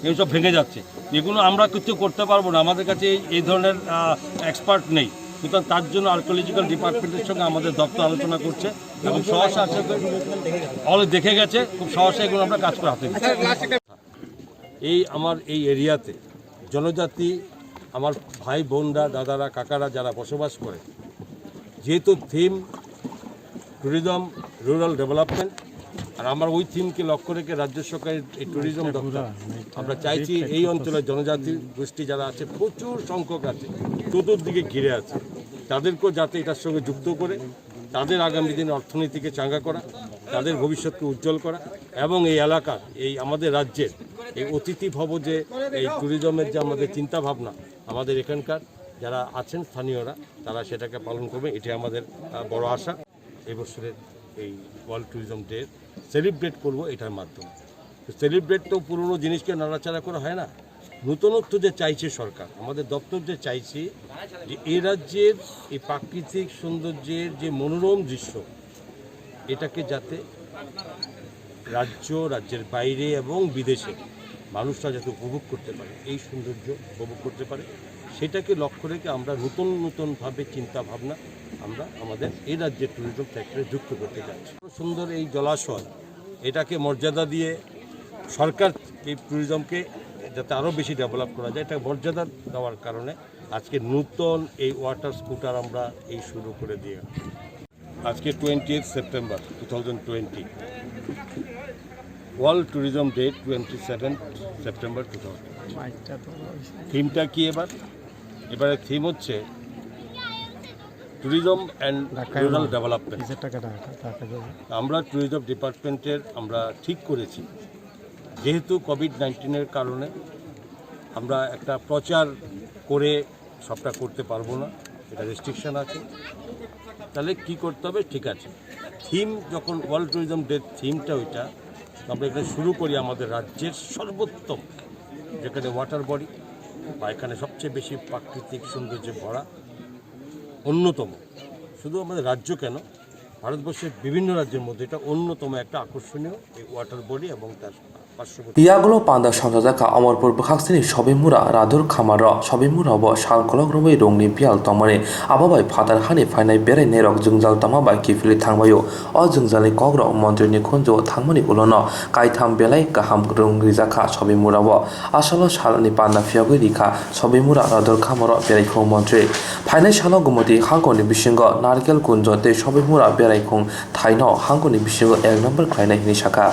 এইসব ভেঙে যাচ্ছে, এগুলো আমরা কিছু করতে পারবো না, আমাদের কাছে এই ধরনের এক্সপার্ট নেই। সুতরাং তার জন্য আর্কিওলজিক্যাল ডিপার্টমেন্টের সঙ্গে আমাদের দপ্তর আলোচনা করছে এবং সহসা দেখে গেছে খুব সহসা এগুলো আমরা কাজ করে হাতে। আমার এই এরিয়াতে জনজাতি আমার ভাই বোনরা দাদারা কাকারা যারা বসবাস করে, যেহেতু থিম ট্যুরিজম রুরাল ডেভেলপমেন্ট আর আমার ওই থিমকে লক্ষ্য রেখে রাজ্য সরকারের এই ট্যুরিজম দপ্তর আমরা চাইছি এই অঞ্চলের জনজাতি গোষ্ঠী যারা আছে প্রচুর সংখ্যক আছে চতুর্দিকে ঘিরে আছে, তাদেরকেও যাতে এটার সঙ্গে যুক্ত করে তাদের আগামী দিনে অর্থনীতিকে চাঙ্গা করা, তাদের ভবিষ্যৎকে উজ্জ্বল করা এবং এই এলাকার, এই আমাদের রাজ্যের এই অতিথি ভব যে এই ট্যুরিজমের যে আমাদের চিন্তাভাবনা, আমাদের এখানকার যারা আছেন স্থানীয়রা তারা সেটাকে পালন করবে, এটি আমাদের বড় আশা। এই বছরের এই ওয়ার্ল্ড ট্যুরিজম ডে সেলিব্রেট করব এটার মাধ্যমে। সেলিব্রেট তো পুরনো জিনিসকে নাড়াচাড়া করা হয় না, নূতনত্ব যে চাইছে সরকার, আমাদের দপ্তর যে চাইছে যে এই রাজ্যের এই প্রাকৃতিক সৌন্দর্যের যে মনোরম দৃশ্য, এটাকে যাতে রাজ্যের বাইরে এবং বিদেশে মানুষরা যাতে উপভোগ করতে পারে, এই সৌন্দর্য উপভোগ করতে পারে, সেটাকে লক্ষ্য রেখে আমরা নতুনভাবে চিন্তা ভাবনা আমরা আমাদের এই রাজ্যের ট্যুরিজম সেক্টরে যুক্ত করতে চাইছি। সুন্দর এই জলাশয়, এটাকে মর্যাদা দিয়ে সরকার এই ট্যুরিজমকে যাতে আরও বেশি ডেভেলপ করা যায়, এটা মর্যাদা দেওয়ার কারণে আজকে নূতন এই ওয়াটার স্কুটার আমরা এই শুরু করে দিয়ে আজকে 28 September 2020 world tourism day 27 September 2020। থিমটা কি এবারে থিম হচ্ছে ট্যুরিজম অ্যান্ড রুরাল ডেভেলপমেন্ট। আমরা ট্যুরিজম ডিপার্টমেন্টের আমরা ঠিক করেছি, যেহেতু কোভিড-19-এর কারণে আমরা একটা প্রচার করে সবটা করতে পারবো না, এটা রেস্ট্রিকশন আছে, তাহলে কি করতে হবে, ঠিক আছে থিম যখন ওয়ার্ল্ড ট্যুরিজম ডে থিমটা ওইটা আমরা এখানে শুরু করি আমাদের রাজ্যের সর্বোত্তম, যেখানে ওয়াটার বডি বা এখানে সবচেয়ে বেশি প্রাকৃতিক সৌন্দর্যে ভরা, অন্যতম, শুধু আমাদের রাজ্য কেন ভারতবর্ষের বিভিন্ন রাজ্যের মধ্যে এটা অন্যতম একটা আকর্ষণীয় এই ওয়াটার বডি এবং তার ইয়াগুলো পান্দা সংজাজাকা অমরপুর বখাকসিনি সবিমুরা রাধুর খামার সবিমুরাব সালকলক রুमै রংनि बियाल तमरे आबाबाय फादार हानि फायनाय बेरायनाय रक जोंजाल तमाबाय किफिलि थांबायो अ जोंजालनि कग्र मन्दिरनि खुनजो थांमनि उलनो कायथाम बेलाय गाहाम रंरिजाखा सबिमुराब आसल सालनि पान्दा फियागै रिखा सबिमुरा राधुर खामार बेरायखौ मन्त्रि फायनाय सालाव गुमति हांगनि बिसिंग नारकेल कुंज ते सबिमुरा बेरायखौ थाइनो हांगनि बिसिंग 1 नम्बर खायनाय हिनि साखा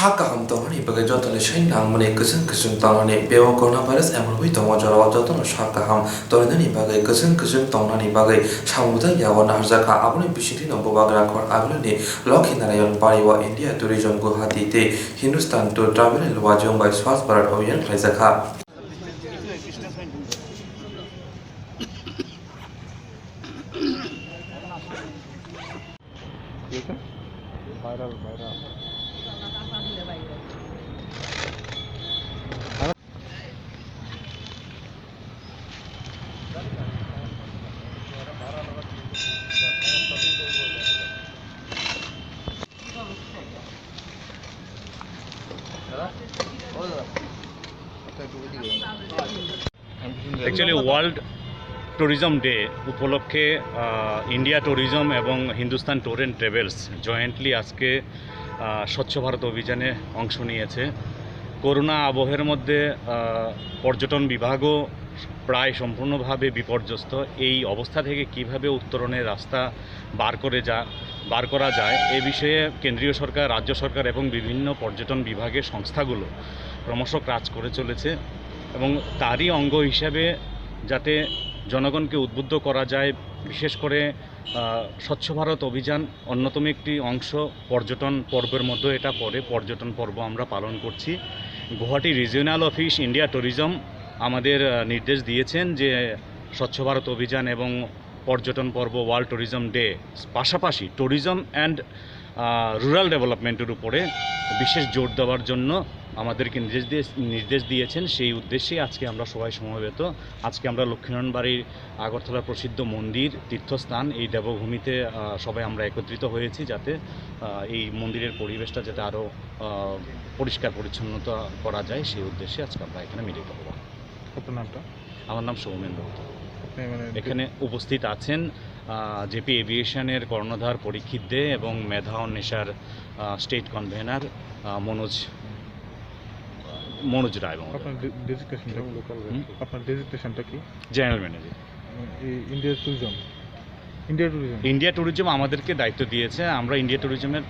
Shakaham Tony Bagajotan Shinang Mone Cousin Cousin Tonani, Beo Coronavirus and Wito Major Jotan Shakaham, Tornani Bagay, Cousin Cousin Tonani Bagay, Shamuda Yawan Hazaka, Abuni Bishitin of Bobagra or Abuni, Loki Narayan Bariwa, India to region Guhati, Hindustan to travel in Wajong by Swasbarat or Yan Kaizaka. Viral. Actually world tourism day উপলক্ষে India tourism এবং Hindustan tour and travels jointly আজকে স্বচ্ছ ভারত অভিযানে অংশ নিয়েছে। Corona আবহের মধ্যে পর্যটন বিভাগও প্রায় সম্পূর্ণভাবে বিপর্যস্ত। এই অবস্থা থেকে কিভাবে উত্তরণের রাস্তা বার করা যায় এ বিষয়ে কেন্দ্রীয় সরকার, রাজ্য সরকার এবং বিভিন্ন পর্যটন বিভাগের সংস্থাগুলো ক্রমশ কাজ করে চলেছে এবং তারই অঙ্গ হিসাবে যাতে জনগণকে উদ্বুদ্ধ করা যায়, বিশেষ করে স্বচ্ছ ভারত অভিযান অন্যতম একটি অংশ, পর্যটন পর্বের মধ্যে এটা পড়ে। পর্যটন পর্ব আমরা পালন করছি। Guwahati regional office India tourism আমাদের নির্দেশ দিয়েছেন যে স্বচ্ছ ভারত অভিযান এবং পর্যটন পর্ব ওয়ার্ল্ড ট্যুরিজম ডে পাশাপাশি ট্যুরিজম অ্যান্ড রুরাল ডেভেলপমেন্টের উপরে বিশেষ জোর দেওয়ার জন্য আমাদেরকে নির্দেশ দিয়েছেন। সেই উদ্দেশ্যে আজকে আমরা সবাই সমবেত। আজকে আমরা লক্ষ্মীনারায়ণবাড়ির আগরতলা প্রসিদ্ধ মন্দির তীর্থস্থান এই দেবভূমিতে সবাই আমরা একত্রিত হয়েছি, যাতে এই মন্দিরের পরিবেশটা যাতে আরও পরিষ্কার পরিচ্ছন্নতা করা যায়, সেই উদ্দেশ্যে আজকে আমরা এখানে মিলিত হব। আপনার নামটা? আমার নাম সৌমেন্দ্র। এখানে উপস্থিত আছেন জেপি এভিয়েশনের কর্ণধার পরীক্ষিত দে এবং মেধা অন্বেষার স্টেট কনভেনার মনোজ রায়। আপনার ডেজিগনেশনটা কি? জেনারেল ম্যানেজার ইন্ডিয়া ট্যুরিজম আমাদেরকে দায়িত্ব দিয়েছে। আমরা ইন্ডিয়া ট্যুরিজমের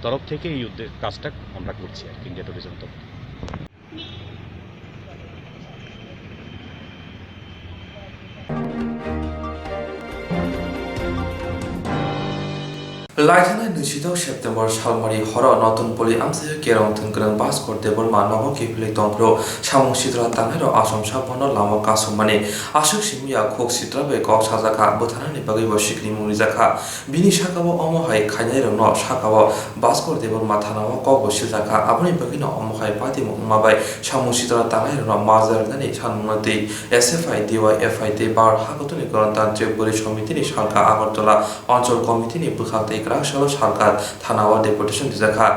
তরফ থেকে এই কাজটা আমরা করছি আর কি, ইন্ডিয়া ট্যুরিজম তরফ। লাইথানাय 26 সেপ্টেম্বর সালমারি হর নতুন পলি আমসে কেরং থংগ্রং বাসকর দেবরমা নব কিফলি তংপ্রো সামং সিদ্রা তানহের আসম সাপন লামা কাসুমানি আশুক সিমিয়া খোক সিদ্রাবে কক সাজাখা বথানানি বাগৈ বসিকনি মুরিজাখা বিনি সাকাব অমহাই খাইনাই রং সাকাব বাসকর দেবরমা থানাও কক বসিজাখা আবনি বাগিনো অমহাই পাতি মুমাবাই সামং সিদ্রা তানহের মাজারদানি সানমতি এসএফআই ডিওয়াইএফআই তে বার হাগতনি গণতান্ত্রিক পরি সমিতিনি সালকা আগরতলা অঞ্চল কমিটিনি বুখাতে রাশাল সরকার থানাওয়া ডেপুটেশন দিজাখা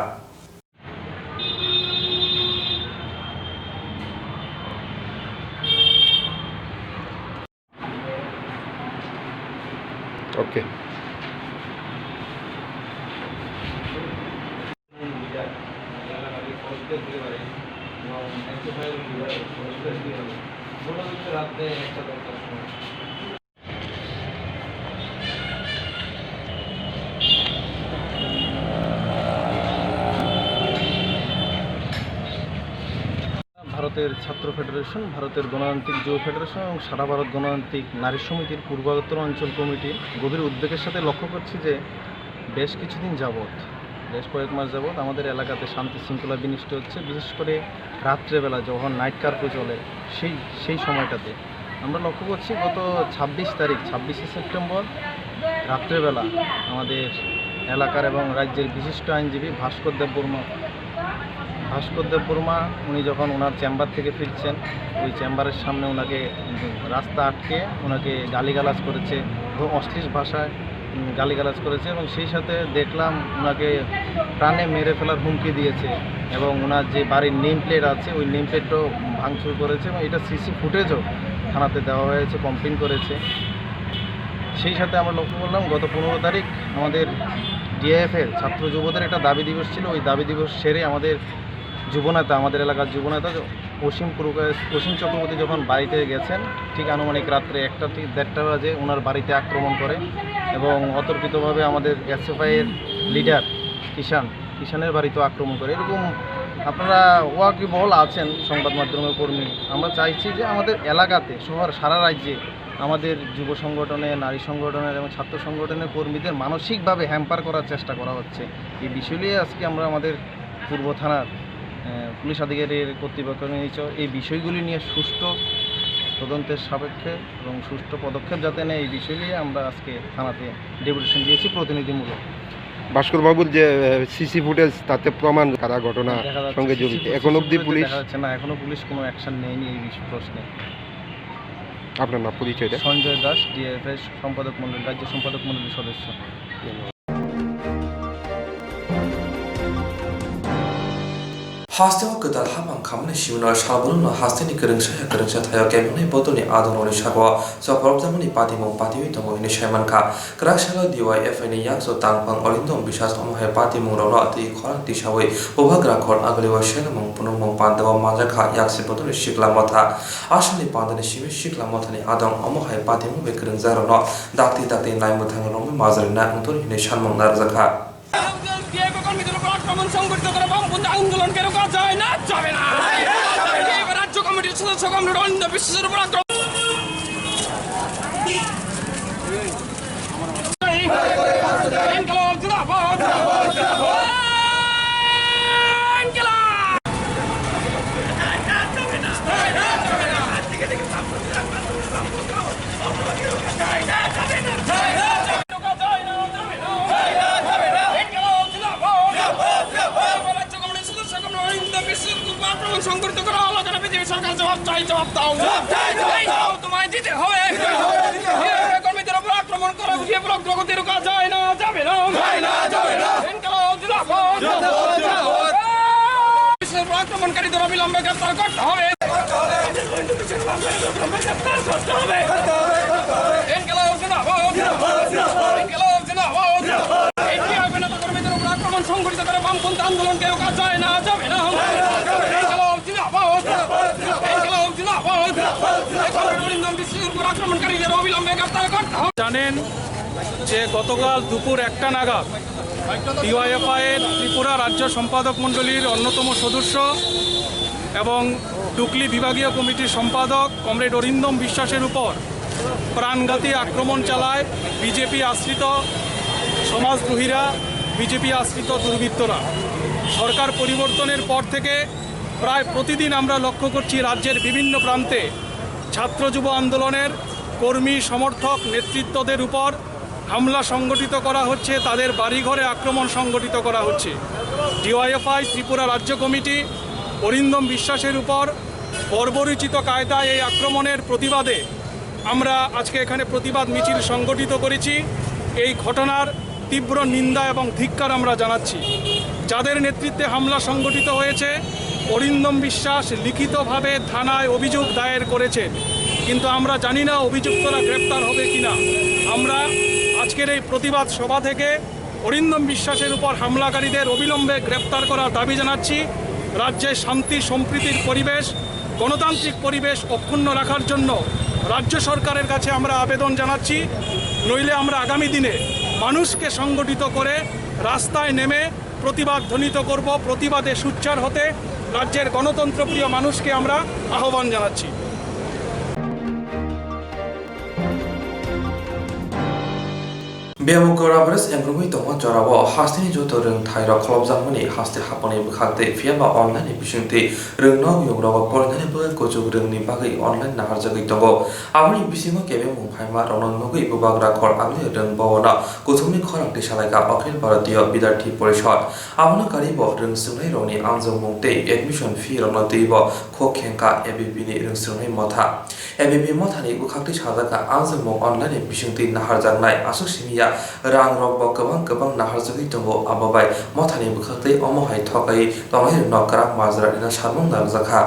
ওকে ভারতের ছাত্র ফেডারেশন, ভারতের গণতান্ত্রিক যুব ফেডারেশন এবং সারা ভারত গণতান্ত্রিক নারী সমিতির পূর্বোত্তর অঞ্চল কমিটি গভীর উদ্বেগের সাথে লক্ষ্য করছি যে বেশ কিছুদিন যাবৎ, বেশ কয়েক মাস যাবৎ আমাদের এলাকাতে শান্তি শৃঙ্খলা বিনষ্ট হচ্ছে। বিশেষ করে রাত্রেবেলা যখন নাইট কারফিউ চলে সেই সময়টাতে আমরা লক্ষ্য করছি গত 26 সেপ্টেম্বর রাত্রেবেলা আমাদের এলাকার এবং রাজ্যের বিশিষ্ট আইনজীবী ভাস্কর দেব বর্মা উনি যখন ওনার চেম্বার থেকে ফিরছেন, ওই চেম্বারের সামনে ওনাকে রাস্তা আটকে ওনাকে গালিগালাজ করেছে, অশ্লীল ভাষায় গালিগালাজ করেছে এবং সেই সাথে দেখলাম ওনাকে প্রাণে মেরে ফেলার হুমকি দিয়েছে এবং ওনার যে বাড়ির নেম প্লেট আছে ওই নেম প্লেটটাও ভাঙচুর করেছে এবং এটা সিসি ফুটেজও থানাতে দেওয়া হয়েছে, কমপ্লেন করেছে। সেই সাথে আমরা লক্ষ্য করলাম গত 15 তারিখ আমাদের ডিএফের ছাত্র যুবদের একটা দাবি দিবস ছিল। ওই দাবি দিবস সেরে আমাদের আমাদের এলাকার যুবনেতা অসীম চক্রবর্তী যখন বাড়িতে গেছেন, ঠিক আনুমানিক রাত্রে 1টা থেকে 1:30 বাজে ওনার বাড়িতে আক্রমণ করে এবং অতর্কিতভাবে আমাদের এসএফআইয়ের লিডার কিষানের বাড়িতেও আক্রমণ করে। এরকম আপনারা ওয়াকিবহল আছেন সংবাদ মাধ্যমের কর্মী। আমরা চাইছি যে আমাদের এলাকাতে সারা রাজ্যে আমাদের যুব সংগঠনে, নারী সংগঠনের এবং ছাত্র সংগঠনের কর্মীদের মানসিকভাবে হ্যাম্পার করার চেষ্টা করা হচ্ছে। এই বিষয় নিয়ে আজকে আমরা আমাদের পূর্ব থানার পুলিশ আধিকারিকের কর্তৃপক্ষ নিয়েছে এই বিষয়গুলি নিয়ে সুষ্ঠু তদন্তের সাপেক্ষে এবং সুষ্ঠু পদক্ষেপ যাতে নেয় এই বিষয় নিয়ে আমরা আজকে থানাতে ডেপুটেশন দিয়েছি প্রতিনিধিমূলক। ভাস্কর বাবুর যে সিসি ফুটেজ তাতে প্রমাণ কারা ঘটনার সঙ্গে জড়িত এখন অবধি পুলিশ দেখা যাচ্ছে না, এখনো পুলিশ কোনো অ্যাকশন নেয়নি এই বিষয় প্রশ্নে। আপনার নাম পরিচয়টা? সঞ্জয় দাস, ডিএফএস সম্পাদক মণ্ডল, রাজ্য সম্পাদক মণ্ডলীর সদস্য। হাস্তেও গদাল হাবাং খামনে শিবনার সাবরুন হাস্তেনি গরংসা থায়া কেমনে বদনি আদননি সাগwa সপরবজামনি পাতিমং পাতিমি তমো ইনি সাইমানখা ক্রাকশালা ডিওয়াইএফআই নি ইয়াকসো তাংপাং অরিন্দম বিশ্বাস অমহাই পাতিমং রনো আতি খরাং তিসাওই ওভাগ্রা খর আগলিওয়া সেলমং পুনমং পান্দাওয়া মাজাখা ইয়াকসি বদনি শিকলা মথা আসনি পান্দানি শিমি শিকলা মথানি আদং অমহাই পাতিমং বেকরং জারনো দাকতি নাইমুথাং রমি মাজারিনা উন্তর ইনি সানমং নারজাখা সংগঠিত করে বামপন্থী আন্দোলনকে রোকা যায় না, যাবে না। রাজ্য কমিটির সদস্য কমরেড অরিন্দ বিশ্বাসের উপর সংগঠিত করা আলোচনা পৃথিবীর সরকার জবাব দাও, তোমায় দিতে হবে। কর্মীদের উপর আক্রমণ করা উঠিয়ে প্রগতি রোকা যায় না, যাবে না। আক্রমণকারীদের অবিলম্বে গ্রেপ্তার করতে হবে। কর্মীদের উপর আক্রমণ সংগঠিত করে বামপন্থী আন্দোলনকে রোকা যায় না, যাবে না। জানেন যে গতকাল দুপুর 1টা নাগাদ ডিওয়াইএফআইয়ের ত্রিপুরা রাজ্য সম্পাদক মণ্ডলীর অন্যতম সদস্য এবং টুকলি বিভাগীয় কমিটির সম্পাদক কমরেড অরিন্দম বিশ্বাসের উপর প্রাণঘাতী আক্রমণ চালায় বিজেপি আশ্রিত সমাজদ্রোহীরা, বিজেপি আশ্রিত দুর্বৃত্তরা। সরকার পরিবর্তনের পর থেকে প্রায় প্রতিদিন আমরা লক্ষ্য করছি রাজ্যের বিভিন্ন প্রান্তে ছাত্র যুব আন্দোলনের কর্মী, সমর্থক, নেতৃত্বদের উপর হামলা সংগঠিত করা হচ্ছে, তাদের বাড়িঘরে আক্রমণ সংগঠিত করা হচ্ছে। ডিওয়াইএফআই ত্রিপুরা রাজ্য কমিটি অরিন্দম বিশ্বাসের উপর বর্বরোচিত কায়দায় এই আক্রমণের প্রতিবাদে আমরা আজকে এখানে প্রতিবাদ মিছিল সংগঠিত করেছি। এই ঘটনার তীব্র নিন্দা এবং ধিক্কার আমরা জানাচ্ছি। যাদের নেতৃত্বে হামলা সংগঠিত হয়েছে, অরিন্দম বিশ্বাস লিখিতভাবে থানায় অভিযোগ দায়ের করেছেন, কিন্তু আমরা জানি না অভিযুক্তরা গ্রেপ্তার হবে কিনা। আমরা আজকের এই প্রতিবাদ সভা থেকে অরিন্দম বিশ্বাসের উপর হামলাকারীদের অবিলম্বে গ্রেপ্তার করার দাবি জানাচ্ছি। রাজ্যে শান্তি সম্প্রীতির পরিবেশ, গণতান্ত্রিক পরিবেশ অক্ষুণ্ণ রাখার জন্য রাজ্য সরকারের কাছে আমরা আবেদন জানাচ্ছি। নইলে আমরা আগামী দিনে মানুষকে সংগঠিত করে রাস্তায় নেমে প্রতিবাদ ধ্বনিত করব। প্রতিবাদে সোচ্চার হতে রাজ্যের গণতন্ত্রপ্রিয় মানুষকে আমরা আহ্বান জানাচ্ছি। बेमुगराबरस एंग्रुमि दङ जराव हास्तेनि जत रों थाइर खलबजामनि हास्ते हापनि बखाते फियाबा अनलाइन बिसिंति रोंनो यंग्रग फरायनानै बो गोजौ रोंनि बागै अनलाइन नाहारजागै दङ आमनि बिसिङो केबे मुंफायमा रननगै बबाग्रा खर आंनि रों बावना गोथुमनि खरांति सालायगा अखिल भारतीय विद्यार्थी परिषद आमनो गारिब रों सुनाय रनि आंजों मुंते एडमिशन फी रनो दैब खोखेंका एबिपि नि रों सुनाय मथा एबिपि मथानि बखाते साजागा आंजों मुं अनलाइन बिसिंति नाहारजागनाय आसुक सिमिया रां रब गोबां नाहारजागै दङ आबाबाय मथानि बखाते अमहाय थगाय तंगाय नकरा माजरानिना सारमं नारजाखा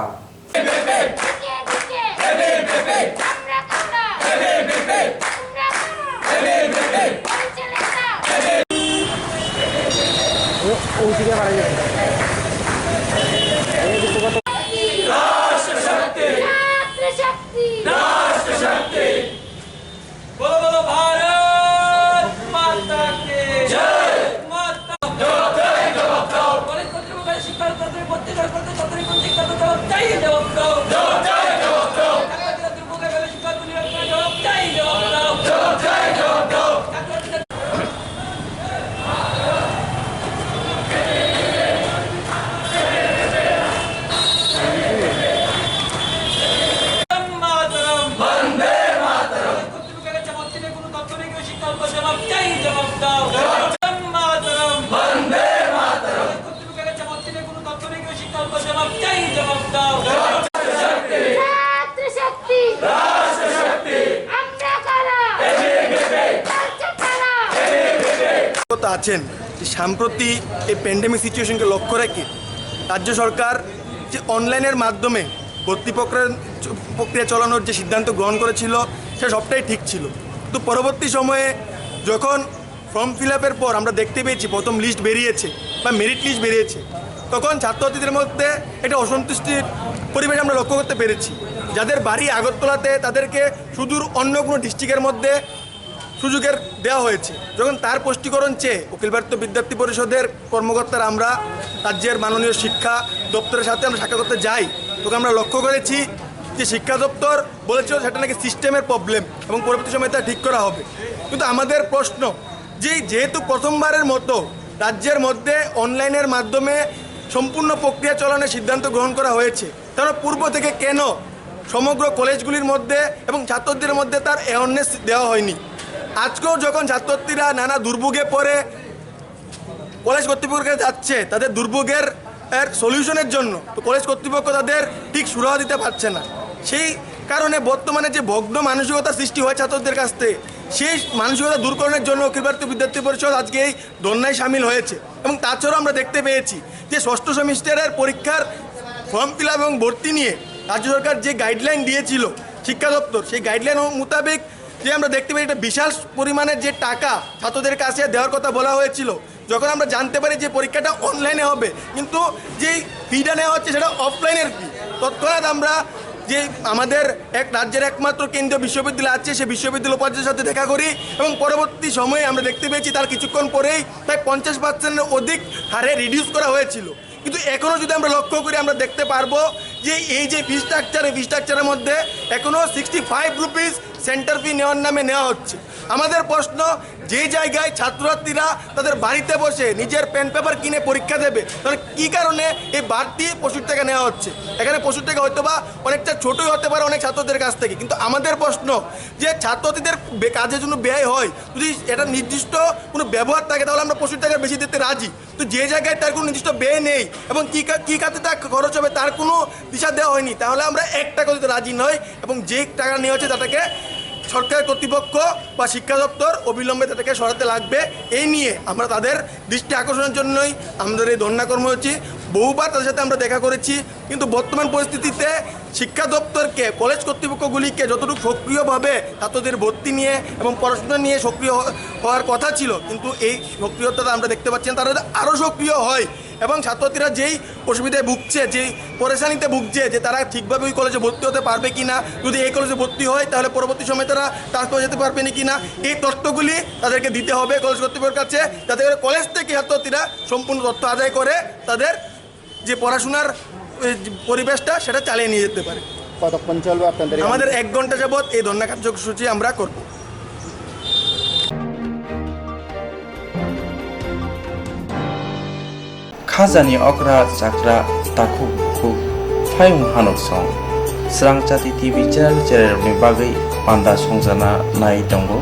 আছেন সাম্প্রতি এই প্যান্ডেমিক সিচুয়েশনকে লক্ষ্য রেখে রাজ্য সরকার যে অনলাইনের মাধ্যমে ভর্তি প্রক্রিয়া চালানোর যে সিদ্ধান্ত গ্রহণ করেছিল সে সবটাই ঠিক ছিল, কিন্তু পরবর্তী সময়ে যখন ফর্ম ফিল আপের পর আমরা দেখতে পেয়েছি প্রথম লিস্ট বেরিয়েছে বা মেরিট লিস্ট বেরিয়েছে, তখন ছাত্রছাত্রীদের মধ্যে একটা অসন্তুষ্টির পরিবেশ আমরা লক্ষ্য করতে পেরেছি। যাদের বাড়ি আগরতলাতে তাদেরকে সুদূর অন্য কোনো ডিস্ট্রিক্টের মধ্যে সুযোগের দেওয়া হয়েছে। যখন তার স্পষ্টীকরণ চেয়ে অখিল ভারতীয় বিদ্যার্থী পরিষদের কর্মকর্তারা আমরা রাজ্যের মাননীয় শিক্ষা দপ্তরের সাথে আমরা সাক্ষাৎ করতে যাই, তখন আমরা লক্ষ্য করেছি যে শিক্ষা দপ্তর বলেছিল সেটা নাকি সিস্টেমের প্রবলেম এবং পরবর্তী সময় তা ঠিক করা হবে। কিন্তু আমাদের প্রশ্ন যে যেহেতু প্রথমবারের মতো রাজ্যের মধ্যে অনলাইনের মাধ্যমে সম্পূর্ণ প্রক্রিয়া চালানোর সিদ্ধান্ত গ্রহণ করা হয়েছে, তাহলে পূর্ব থেকে কেন সমগ্র কলেজগুলির মধ্যে এবং ছাত্রদের মধ্যে তার অ্যাওয়ারনেস দেওয়া হয়নি? আজকেও যখন ছাত্রছাত্রীরা নানা দুর্ভোগে পড়ে কলেজ কর্তৃপক্ষের যাচ্ছে তাদের দুর্ভোগের সলিউশনের জন্য, তো কলেজ কর্তৃপক্ষ তাদের ঠিক সুরাহা দিতে পারছে না। সেই কারণে বর্তমানে যে ভগ্ন মানসিকতা সৃষ্টি হয় ছাত্রদের কাছ থেকে, সেই মানসিকতা দূরকরণের জন্য অখিল ভারতীয় বিদ্যার্থী পরিষদ আজকে এই ধর্নায় সামিল হয়েছে। এবং তাছাড়াও আমরা দেখতে পেয়েছি যে ষষ্ঠ সেমিস্টারের পরীক্ষার ফর্ম ফিল আপ এবং ভর্তি নিয়ে রাজ্য সরকার যে গাইডলাইন দিয়েছিল শিক্ষা দপ্তর, সেই গাইডলাইন মোতাবেক যে আমরা দেখতে পাই একটা বিশাল পরিমাণের যে টাকা ছাত্রদের কাছে দেওয়ার কথা বলা হয়েছিল, যখন আমরা জানতে পারি যে পরীক্ষাটা অনলাইনে হবে কিন্তু যেই ফিটা নেওয়া হচ্ছে সেটা অফলাইনের ফি, তৎক্ষণাৎ আমরা যে আমাদের রাজ্যের একমাত্র কেন্দ্রীয় বিশ্ববিদ্যালয় আছে সেই বিশ্ববিদ্যালয় উপাচার্যের সাথে দেখা করি এবং পরবর্তী সময়ে আমরা দেখতে পেয়েছি তার কিছুক্ষণ পরেই প্রায় 50% অধিক হারে রিডিউস করা হয়েছিল। কিন্তু এখনও যদি আমরা লক্ষ্য করি আমরা দেখতে পারবো যে এই যে ফি স্ট্রাকচারের মধ্যে এখনও 65 রুপিস সেন্টার ফি নেওয়ার নামে নেওয়া হচ্ছে। আমাদের প্রশ্ন, যে জায়গায় ছাত্রছাত্রীরা তাদের বাড়িতে বসে নিজের পেন পেপার কিনে পরীক্ষা দেবে, তাহলে কী কারণে এই বাড়তি প্রচুর টাকা নেওয়া হচ্ছে? এখানে প্রচুর টাকা হয়তো বা অনেকটা ছোটোই হতে পারে অনেক ছাত্রদের কাছ থেকে, কিন্তু আমাদের প্রশ্ন যে ছাত্রছাত্রীদের কাজের জন্য ব্যয় হয়, যদি এটা নির্দিষ্ট কোনো ব্যবহার থাকে তাহলে আমরা প্রচুর টাকা বেশি দিতে রাজি। তো যে জায়গায় তার কোনো নির্দিষ্ট ব্যয় নেই এবং কী কাজে তা খরচ হবে তার কোনো দিশা দেওয়া হয়নি, তাহলে আমরা 1 টাকা দিতে রাজি নই এবং যে টাকা নেওয়া হচ্ছে তাটাকে সরকার কর্তৃপক্ষ বা শিক্ষা দপ্তর অবিলম্বে তাদেরকে সরাতে লাগবে। এই নিয়ে আমরা তাদের দৃষ্টি আকর্ষণের জন্যই আমাদের এই ধর্ণা কর্মসূচি। বহুবার তাদের সাথে আমরা দেখা করেছি, কিন্তু বর্তমান পরিস্থিতিতে শিক্ষা দপ্তরকে, কলেজ কর্তৃপক্ষগুলিকে যতটুকু সক্রিয়ভাবে ছাত্রদের ভর্তি নিয়ে এবং পড়াশোনা নিয়ে সক্রিয় হওয়ার কথা ছিল, কিন্তু এই সক্রিয়তা আমরা দেখতে পাচ্ছি না। তারা আরও সক্রিয় হয় এবং ছাত্রছাত্রীরা যেই অসুবিধায় ভুগছে, যেই পরেশানিতে ভুগছে যে তারা ঠিকভাবে ওই কলেজে ভর্তি হতে পারবে কি না, যদি এই কলেজে ভর্তি হয় তাহলে পরবর্তী সময় তারা ট্রান্সফার যেতে পারবে না কি না, এই তথ্যগুলি তাদেরকে দিতে হবে কলেজ কর্তৃপক্ষের কাছে, যাতে করে কলেজ থেকে ছাত্রছাত্রীরা সম্পূর্ণ তথ্য আদায় করে তাদের যে পড়াশোনার পরিবেশটা সেটা চালিয়ে নিয়ে যেতে পারে। কতক্ষণ চলবে আপনাদের? আমাদের 1 ঘন্টা যাবৎ এই ধর্ণা কার্যসূচি আমরা করব। खाजानि अग्रा जाग्रा ताखु बुखु फायं हानक सं स्रांचाति टिभि चेनेलनि बागै पान्दा संजाना नाय दंगो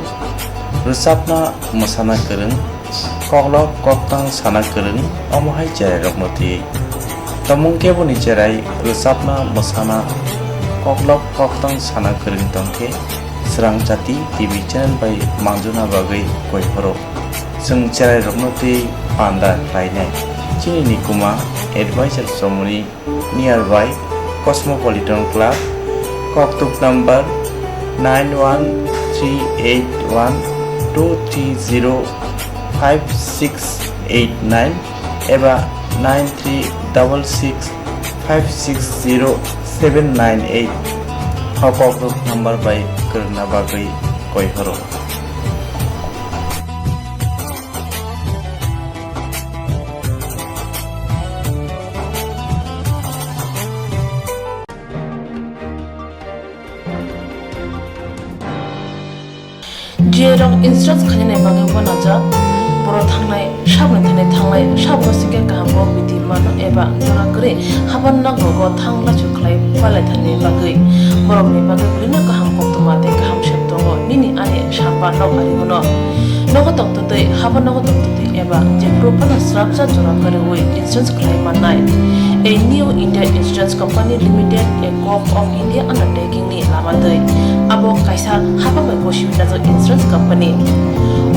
रोजाबना मोसाना गोरों कग्लब कक्तां साना गोरों अमहाय जेराय रगनति तमुं केबोनि जेराय रोजाबना मोसाना कग्लब कक्तां साना गोरों दंखे स्रांचाति टिभि चेनेल बाय मांजुना बागै गयफोरो जों जेराय रगनति पान्दा रायनाय Chini Nikuma Advisor Somoni nearby Cosmopolitan Club, Koktwma number 91381230569 eba 9366560798 Kokborok number by Kerna Bagai Koihoro. Jerong instructs kanya bagai wanaja boro thangnai sabni thangnai sabno sike kahamo biti mano eba jora kre haban na gogo thangla chuklai pale thani bagai borok ni bagai kulina kaham koktwma te kaham sheptongo nini ane sapa nok ari hono nogo toktote haban nogo toktote eba je propana srapsa jora kare oi insurance claim manai a new India Insurance Company Limited, a co-op of India undertaking ni lamadai abo kaisa haba mai boshi na insurance company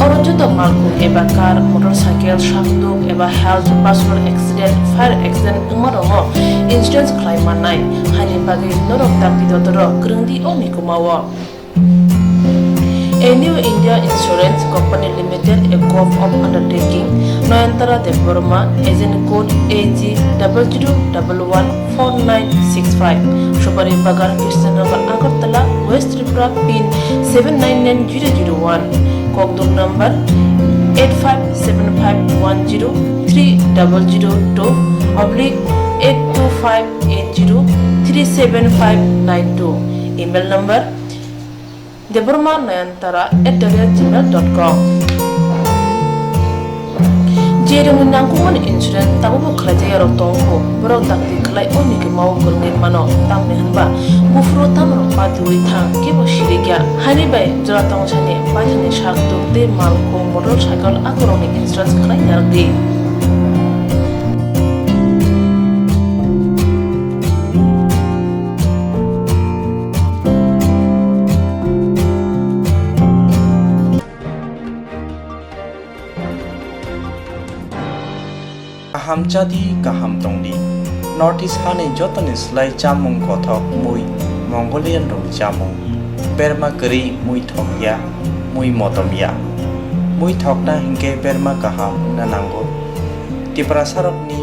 orojo to malku eba car motorcycle shakdo eba health personal accident fire accident umarongo insurance claim manai hani bagai norok takti dotoro grungdi oni kumawa. A new India Insurance Company Limited, a co-op of undertaking, Noyantara de Burma, agent code AG 00114965, Shubari Bagar, Krishnagar, Agartala, West Tripura, PIN 799001, Kokborok number 857510/82580375592, email number debormanayantara@gmail.com. Jerung nangkuman insurance tabu kerja rok tongko berok takti kelai oni ke mau kerengit mano tang mehanba bufro tam ropa duri thang ke bosirigya hani bai jora tong chane paithane shakto te malko motorcycle akoroni insurance kelai yardi. Kaham jadi kaham tongdi Northeast hani jotoni slai jamung kothok mui Mongolian rong jamung Berma geri mui thokya mui motomya mui thokna hingke berma kaham nanango Tiprasarok ni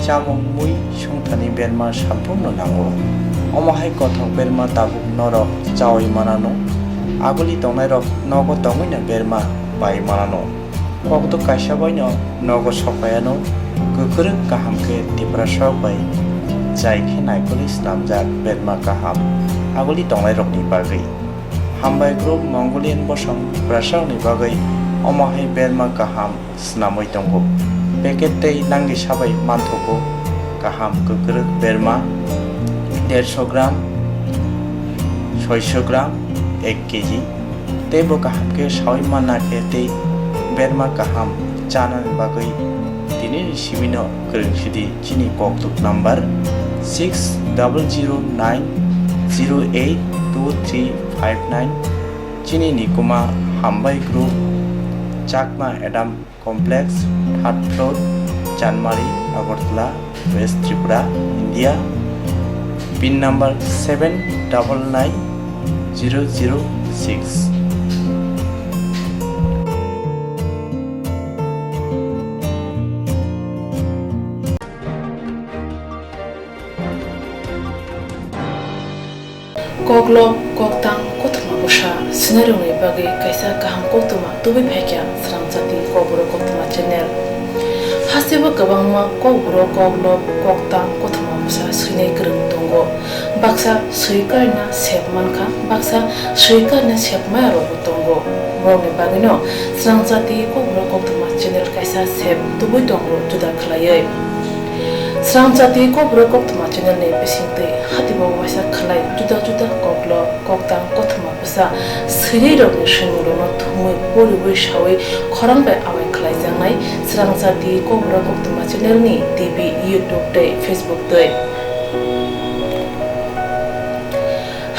jamung mui shungthani berma shampung nanango Omahai kothok berma tabuk norok jawai manano Aguli tongnai rok nogo tongoi na berma bai manano Kokto kaishabai no nogo sopayano Kukuruk kaham ke tiprasok bai Jai ke naikuli slamjak berma kaham Aguli tonglai rokni bagai हामबाय group Mongolian बसं ब्रासावनि बागै अमाहाय बेरमा गाहाम स्नामै दंगो packet दै नांगि साबाय मानथ'गो गाहाम गोग्गो बेरमा 150 ग्राम 600 ग्राम 1 KG तेबो गाहाम के सावै माना के दै बेरमा गाहाम जानानै बागै दिनै सिबिनो गोरोंसिदि चिनि कक्तुब नम्बर 6009082359 चिनि निकुमा हामबाय ग्रुप चाकमा एडाम कम्प्लेक्स 3rd फ्लोर जानमारी Agartala west Tripura India pin number 799006 Koktwma Koktang Koktwma Busha Scenario Bagi Kaisa Kaham Koktwma Tubi Phekya Swrangchati Kokborok Koktwma channel Hasiba Kabangma Kokborok Koktang Koktwma Busha Srinai Kereng Tongo Baksa Suikarna Sepmanka Baksa Suikarna Sepmaya Robo Tongo Morne Bagino Swrangchati Kokborok Koktwma channel Kaisa Sep Tubi Tongo Juda Klayai Swrangchati Kokborok Koktwma channel ni bisingtei hatibo waisa khlai juda juda koktang Koktwma busa sirei rok ni shingro no thumui poriboi shawai khorangbai awai khlai jangnai Swrangchati Kokborok Koktwma channel ni TV YouTube tei Facebook tei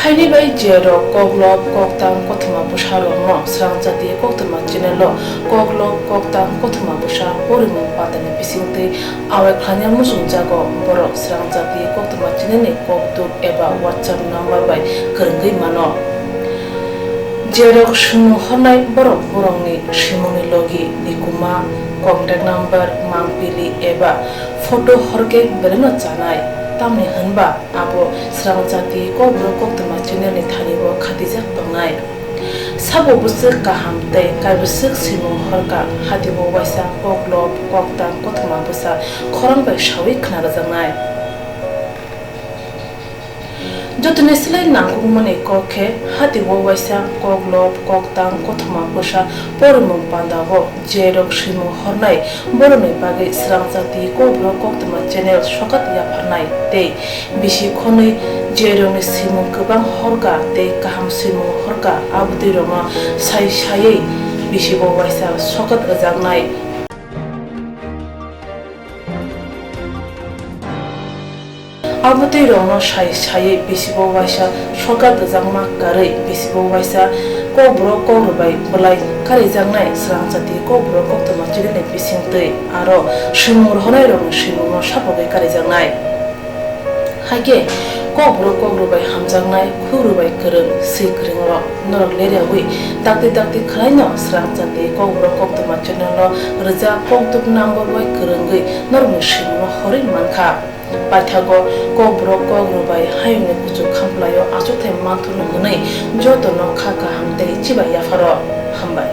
Haini bai jero Koktang Koktwma busa rokno Swrangchati Koktwma channel lo Koktang Koktwma busa porimung patani bisingtei awai khlanya musung jago borok Swrangchati Koktwma channel ni koktub eba WhatsApp number bai kerenggai mano jerok sumu honai borok borongni simoni logi nikuma contact number mangpili eba photo horge bereno chanai tamni hanba abo Swrangchati Kokborok Koktwma channel ni thanibo khatijak tongnai sabo busuk kaham tei kaibusuk simung horka hatibo waisa Koktang Koktwma busa khorangbai shawi khnarajangnai jotone silai nangkukmani kokhe hatibo waisa Koktang Koktwma busa porimung pandabo jerok simung hornai boroni bagai Swrangchati Kokborok Koktwma channel sokat yapharnai tei bisi khonui jeroni simung kubang horka tei kaham simung horka abudi roma sai sai bisi bo waisa sokat ajangnai abudi roma sai sai bisi bo waisa sokat ajangma karei bisi bo waisa Kokborok Kokrubai Bulai Kari Jangnai Swrangchati Kokborok Koktwma channel ni bisingtei aro simur honai rok simur sapogai Kari Jangnai Hage Kokborok Kokrubai hamjangnai khurubai kereng sikreng ro norok leriawi dakti khlaino Swrangchati Kokborok Koktwma channel lo rja koktub number bai kerengai norok simur hori mankha Paithago Kokborok Kokrubai hayune kuchu khamplayo achothe manthunu hnei jotono khaka hamtei chibai yafaro hambai